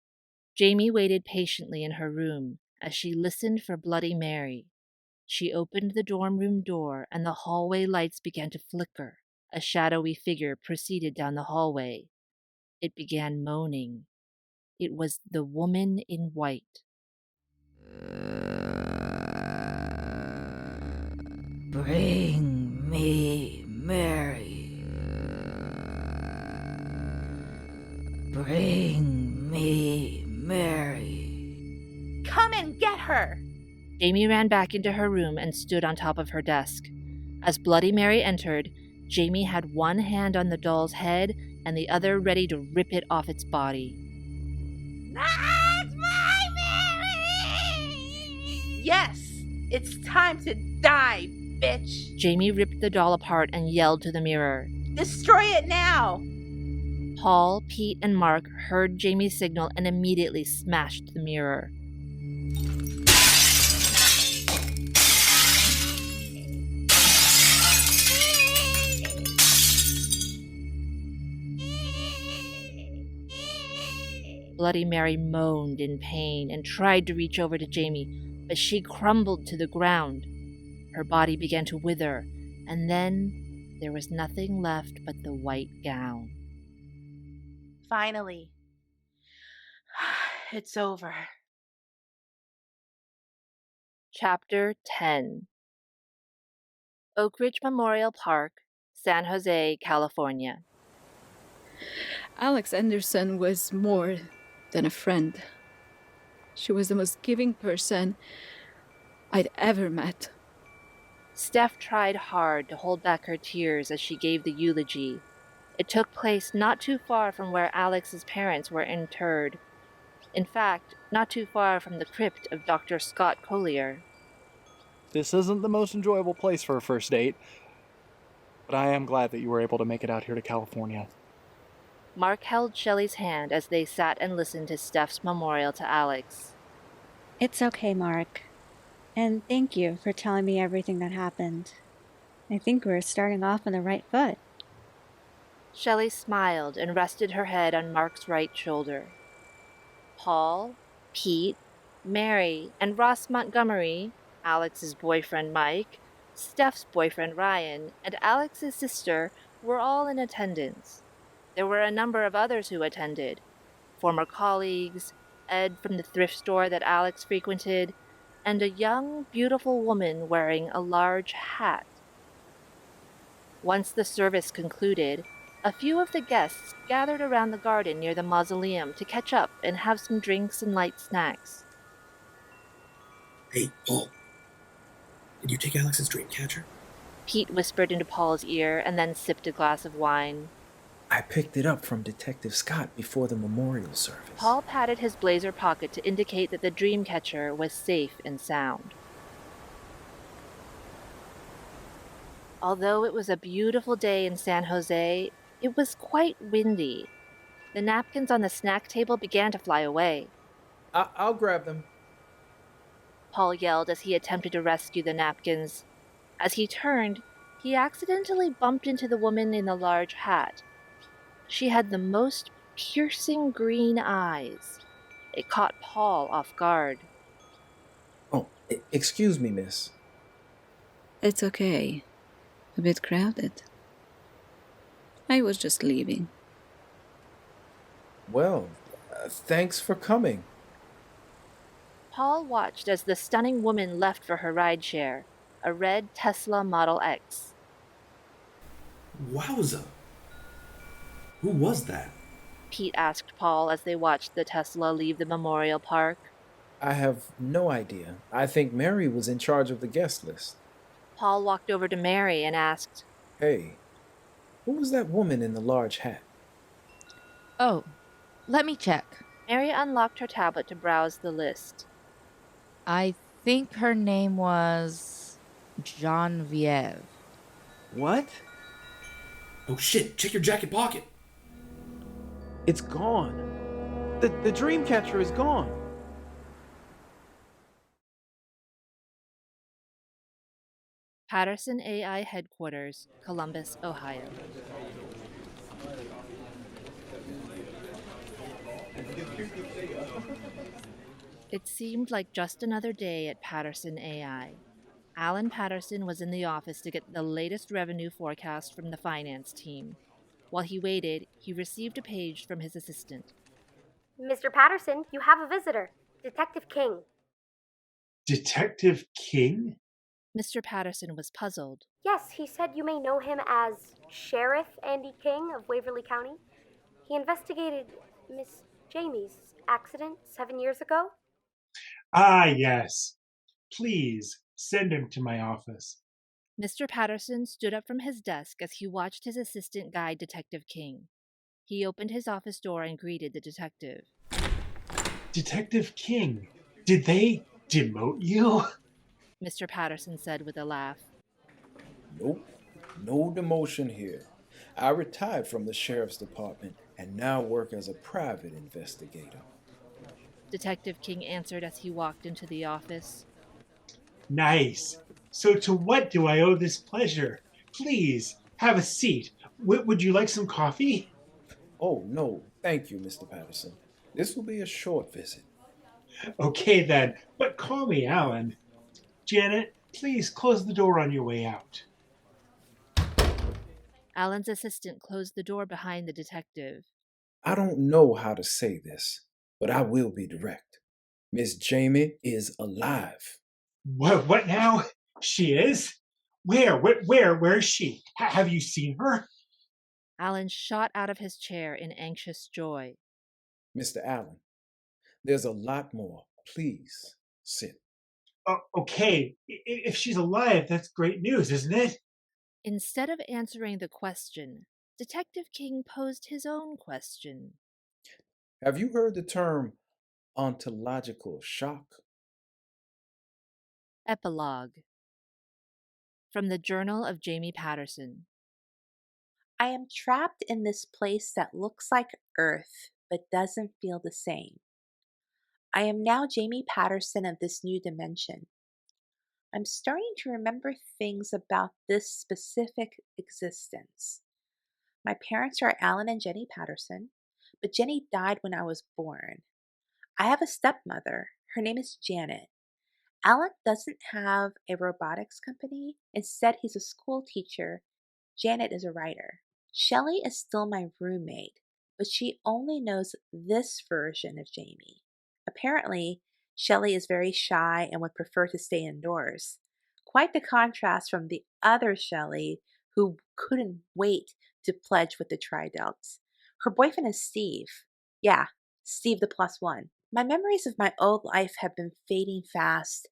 Speaker 2: Jamie waited patiently in her room, as she listened for Bloody Mary. She opened the dorm room door, and the hallway lights began to flicker. A shadowy figure proceeded down the hallway. It began moaning. It was the woman in white.
Speaker 16: Bring me Mary. Bring me Mary.
Speaker 1: Come and get her!
Speaker 2: Jamie ran back into her room and stood on top of her desk. As Bloody Mary entered, Jamie had one hand on the doll's head and the other ready to rip it off its body.
Speaker 1: Not my Mary! Yes, it's time to die, bitch!
Speaker 2: Jamie ripped the doll apart and yelled to the mirror.
Speaker 1: Destroy it now!
Speaker 2: Paul, Pete, and Mark heard Jamie's signal and immediately smashed the mirror. Bloody Mary moaned in pain and tried to reach over to Jamie, but she crumbled to the ground. Her body began to wither, and then there was nothing left but the white gown.
Speaker 1: Finally. It's over.
Speaker 2: Chapter 10. Oak Ridge Memorial Park, San Jose, California.
Speaker 19: Alex Anderson was more than a friend. She was the most giving person I'd ever met.
Speaker 2: Steph tried hard to hold back her tears as she gave the eulogy. It took place not too far from where Alex's parents were interred. In fact, not too far from the crypt of Dr. Scott Collier.
Speaker 20: This isn't the most enjoyable place for a first date, but I am glad that you were able to make it out here to California.
Speaker 2: Mark held Shelley's hand as they sat and listened to Steph's memorial to Alex.
Speaker 3: It's okay, Mark. And thank you for telling me everything that happened. I think we're starting off on the right foot.
Speaker 2: Shelley smiled and rested her head on Mark's right shoulder. Paul, Pete, Mary, and Ross Montgomery, Alex's boyfriend Mike, Steph's boyfriend Ryan, and Alex's sister were all in attendance. There were a number of others who attended. Former colleagues, Ed from the thrift store that Alex frequented, and a young, beautiful woman wearing a large hat. Once the service concluded, a few of the guests gathered around the garden near the mausoleum to catch up and have some drinks and light snacks.
Speaker 15: Hey, Paul. Did you take Alex's dream catcher?
Speaker 2: Pete whispered into Paul's ear and then sipped a glass of wine.
Speaker 8: I picked it up from Detective Scott before the memorial service.
Speaker 2: Paul patted his blazer pocket to indicate that the dream catcher was safe and sound. Although it was a beautiful day in San Jose, it was quite windy. The napkins on the snack table began to fly away.
Speaker 8: I'll grab them.
Speaker 2: Paul yelled as he attempted to rescue the napkins. As he turned, he accidentally bumped into the woman in the large hat. She had the most piercing green eyes. It caught Paul off guard.
Speaker 8: Oh, excuse me, miss.
Speaker 19: It's okay. A bit crowded. I was just leaving.
Speaker 8: Well, thanks for coming.
Speaker 2: Paul watched as the stunning woman left for her rideshare, a red Tesla Model X.
Speaker 15: Wowza. Who was that?
Speaker 2: Pete asked Paul as they watched the Tesla leave the memorial park.
Speaker 8: I have no idea. I think Mary was in charge of the guest list.
Speaker 2: Paul walked over to Mary and asked,
Speaker 8: Hey, who was that woman in the large hat?
Speaker 14: Oh, let me check.
Speaker 2: Mary unlocked her tablet to browse the list.
Speaker 14: I think her name was Genevieve.
Speaker 8: What?
Speaker 15: Oh shit, check your jacket pocket.
Speaker 8: It's gone. The dream catcher is gone.
Speaker 2: Patterson AI Headquarters, Columbus, Ohio. It seemed like just another day at Patterson AI. Alan Patterson was in the office to get the latest revenue forecast from the finance team. While he waited, he received a page from his assistant.
Speaker 7: Mr. Patterson, you have a visitor. Detective King.
Speaker 9: Detective King?
Speaker 2: Mr. Patterson was puzzled.
Speaker 7: Yes, he said you may know him as Sheriff Andy King of Waverly County. He investigated Miss Jamie's accident 7 years ago.
Speaker 9: Ah, yes. Please send him to my office.
Speaker 2: Mr. Patterson stood up from his desk as he watched his assistant guide Detective King. He opened his office door and greeted the detective.
Speaker 9: Detective King, did they demote you?
Speaker 2: Mr. Patterson said with a laugh.
Speaker 8: Nope, no demotion here. I retired from the sheriff's department and now work as a private investigator.
Speaker 2: Detective King answered as he walked into the office.
Speaker 9: Nice. So to what do I owe this pleasure? Please, have a seat. Would you like some coffee?
Speaker 8: Oh, no, thank you, Mr. Patterson. This will be a short visit.
Speaker 9: Okay then, but call me Alan. Janet, please close the door on your way out.
Speaker 2: Alan's assistant closed the door behind the detective.
Speaker 8: I don't know how to say this, but I will be direct. Miss Jamie is alive.
Speaker 9: What now? She is? Where is she? Have you seen her?
Speaker 2: Alan shot out of his chair in anxious joy.
Speaker 8: Mr. Allen, there's a lot more. Please, sit.
Speaker 9: Okay, if she's alive, that's great news, isn't it?
Speaker 2: Instead of answering the question, Detective King posed his own question.
Speaker 8: Have you heard the term ontological shock?
Speaker 2: Epilogue. From the Journal of Jamie Patterson.
Speaker 1: I am trapped in this place that looks like Earth, but doesn't feel the same. I am now Jamie Patterson of this new dimension. I'm starting to remember things about this specific existence. My parents are Alan and Jenny Patterson, but Jenny died when I was born. I have a stepmother. Her name is Janet. Alan doesn't have a robotics company. Instead, he's a school teacher. Janet is a writer. Shelley is still my roommate, but she only knows this version of Jamie. Apparently, Shelley is very shy and would prefer to stay indoors. Quite the contrast from the other Shelley, who couldn't wait to pledge with the Tri-Delts. Her boyfriend is Steve. Yeah, Steve the +1. My memories of my old life have been fading fast.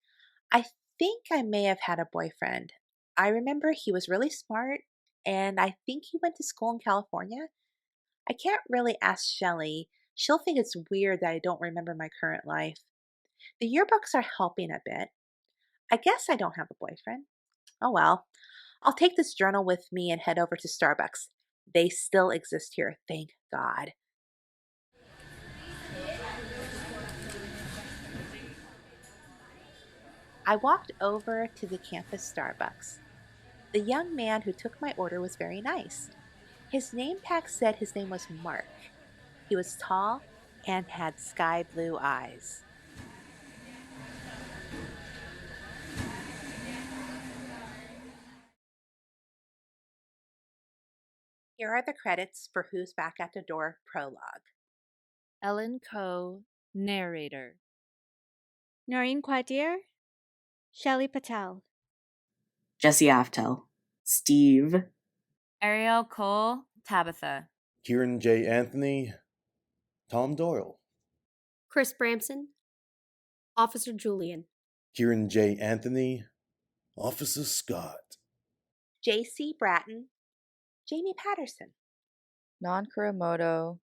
Speaker 1: I think I may have had a boyfriend. I remember he was really smart, and I think he went to school in California. I can't really ask Shelley. She'll think it's weird that I don't remember my current life. The yearbooks are helping a bit. I guess I don't have a boyfriend. Oh well. I'll take this journal with me and head over to Starbucks. They still exist here, thank God. I walked over to the campus Starbucks. The young man who took my order was very nice. His name tag said his name was Mark. He was tall and had sky blue eyes. Here are the credits for Who's Back at the Door prologue.
Speaker 2: Ellen Coe, narrator.
Speaker 3: Noreen Quadir, Shelley Patel.
Speaker 17: Jesse Aftel. Steve.
Speaker 5: Ariel Cole, Tabitha.
Speaker 6: Kieran J. Anthony, Tom Doyle.
Speaker 7: Chris Bramson, Officer Julian.
Speaker 6: Kieran J. Anthony, Officer Scott.
Speaker 1: J.C. Bratton, Jamie Patterson.
Speaker 14: Non Kuramoto,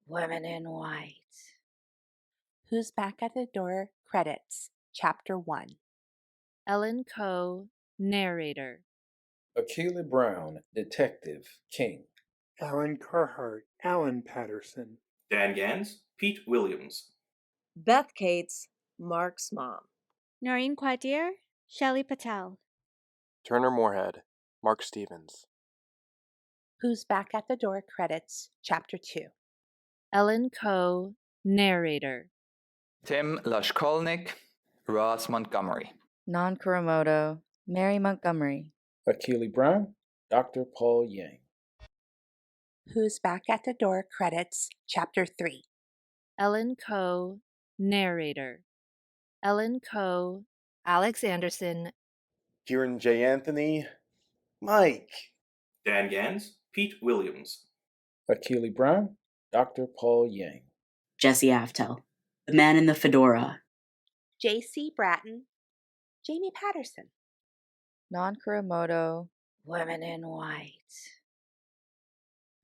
Speaker 14: Women in White.
Speaker 1: Who's Back at the Door credits, Chapter 1.
Speaker 2: Ellen Coe, narrator.
Speaker 8: Akela Brown, Detective King.
Speaker 9: Alan Carhart, Alan Patterson.
Speaker 15: Dan Gans, Pete Williams.
Speaker 11: Beth Cates, Mark's mom.
Speaker 3: Noreen Quadir, Shelley Patel.
Speaker 12: Turner Moorhead, Mark Stevens.
Speaker 1: Who's Back at the Door credits, Chapter 2.
Speaker 2: Ellen Coe, narrator.
Speaker 13: Tim Lushkolnik, Ross Montgomery.
Speaker 14: Non Kuramoto, Mary Montgomery.
Speaker 8: Akili Brown, Dr. Paul Yang.
Speaker 1: Who's Back at the Door credits, Chapter 3.
Speaker 2: Ellen Coe, narrator. Ellen Coe, Alex Anderson.
Speaker 6: Kieran J. Anthony, Mike.
Speaker 15: Dan Gans, Pete Williams.
Speaker 8: Akili Brown, Dr. Paul Yang.
Speaker 17: Jesse Aftel, the man in the fedora.
Speaker 1: J.C. Bratton, Jamie Patterson.
Speaker 14: Non Kuramoto, Women in White.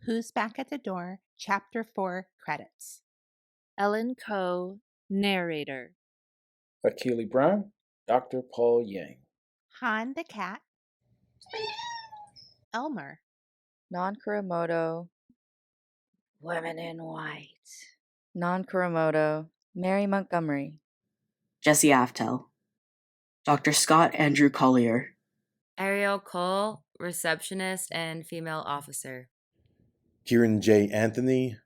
Speaker 1: Who's Back at the Door, Chapter 4 credits.
Speaker 2: Ellen Coe, narrator.
Speaker 8: Akili Brown, Dr. Paul Yang.
Speaker 1: Han the Cat. Elmer.
Speaker 14: Non Kuramoto, Women in White. Non Kuramoto, Mary Montgomery.
Speaker 17: Jesse Aftel, Dr. Scott Andrew Collier.
Speaker 5: Ariel Cole, receptionist and female officer.
Speaker 6: Kieran J. Anthony,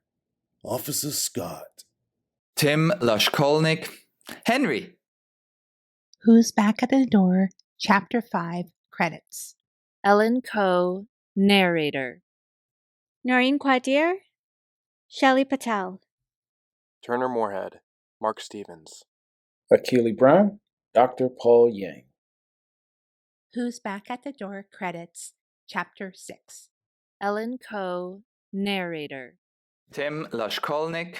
Speaker 6: Officer Scott.
Speaker 13: Tim Lushkolnik, Henry.
Speaker 1: Who's Back at the Door, Chapter 5 credits.
Speaker 2: Ellen Coe, narrator.
Speaker 3: Noreen Quadir, Shelley Patel.
Speaker 12: Turner Moorhead, Mark Stevens.
Speaker 8: Akili Brown, Dr. Paul Yang.
Speaker 1: Who's Back at the Door credits, Chapter 6.
Speaker 2: Ellen Coe, narrator.
Speaker 13: Tim Lushkolnik,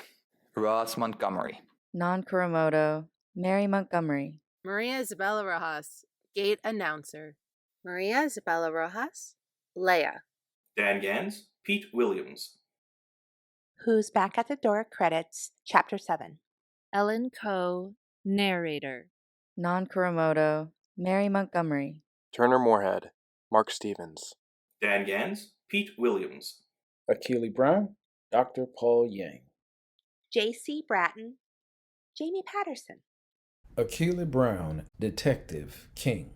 Speaker 13: Ross Montgomery.
Speaker 14: Non Kuramoto, Mary Montgomery.
Speaker 19: Maria Isabella Rojas, gate announcer. Maria Isabella Rojas, Leia.
Speaker 15: Dan Gans, Pete Williams.
Speaker 1: Who's Back at the Door credits, Chapter 7.
Speaker 2: Ellen Coe, narrator.
Speaker 14: Non Kuramoto, Mary Montgomery.
Speaker 12: Turner Moorhead, Mark Stevens.
Speaker 15: Dan Gans, Pete Williams.
Speaker 8: Akili Brown, Dr. Paul Yang.
Speaker 1: J.C. Bratton, Jamie Patterson.
Speaker 21: Akili Brown, Detective King.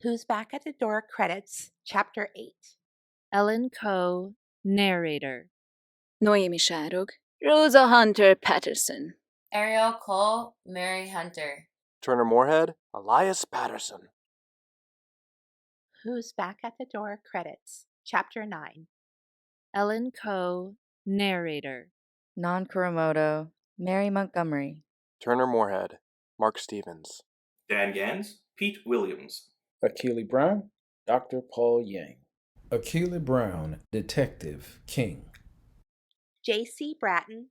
Speaker 1: Who's Back at the Door credits, Chapter 8.
Speaker 2: Ellen Coe, narrator.
Speaker 22: Noemi Sharog, Rosa Hunter Patterson.
Speaker 5: Ariel Cole, Mary Hunter.
Speaker 12: Turner Moorhead, Elias Patterson.
Speaker 1: Who's Back at the Door credits, Chapter 9.
Speaker 2: Ellen Coe, narrator.
Speaker 14: Non Kuramoto, Mary Montgomery.
Speaker 12: Turner Moorhead, Mark Stevens.
Speaker 15: Dan Gans, Pete Williams.
Speaker 8: Akili Brown, Dr. Paul Yang.
Speaker 21: Akili Brown, Detective King.
Speaker 1: J.C. Bratton,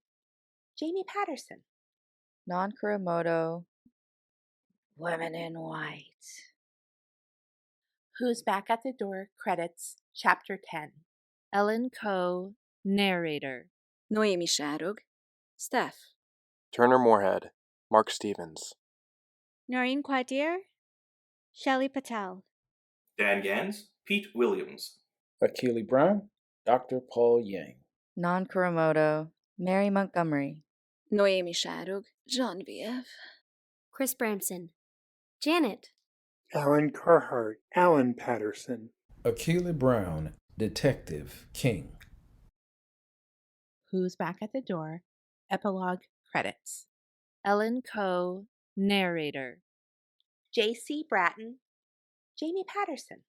Speaker 1: Jamie Patterson.
Speaker 14: Non Kuramoto, Women in White.
Speaker 1: Who's Back at the Door credits, Chapter 10.
Speaker 2: Ellen Coe, narrator.
Speaker 22: Noemi Sharog, Steph.
Speaker 12: Turner Moorhead, Mark Stevens.
Speaker 3: Noreen Quadir, Shelley Patel.
Speaker 15: Dan Gans, Pete Williams.
Speaker 8: Akili Brown, Dr. Paul Yang.
Speaker 14: Non Kuramoto, Mary Montgomery.
Speaker 22: Noemi Sharog, Genevieve.
Speaker 7: Chris Bramson, Janet.
Speaker 9: Alan Carhart, Alan Patterson.
Speaker 21: Akili Brown, Detective King.
Speaker 1: Who's Back at the Door, Epilogue credits.
Speaker 2: Ellen Coe, narrator.
Speaker 1: J.C. Bratton, Jamie Patterson.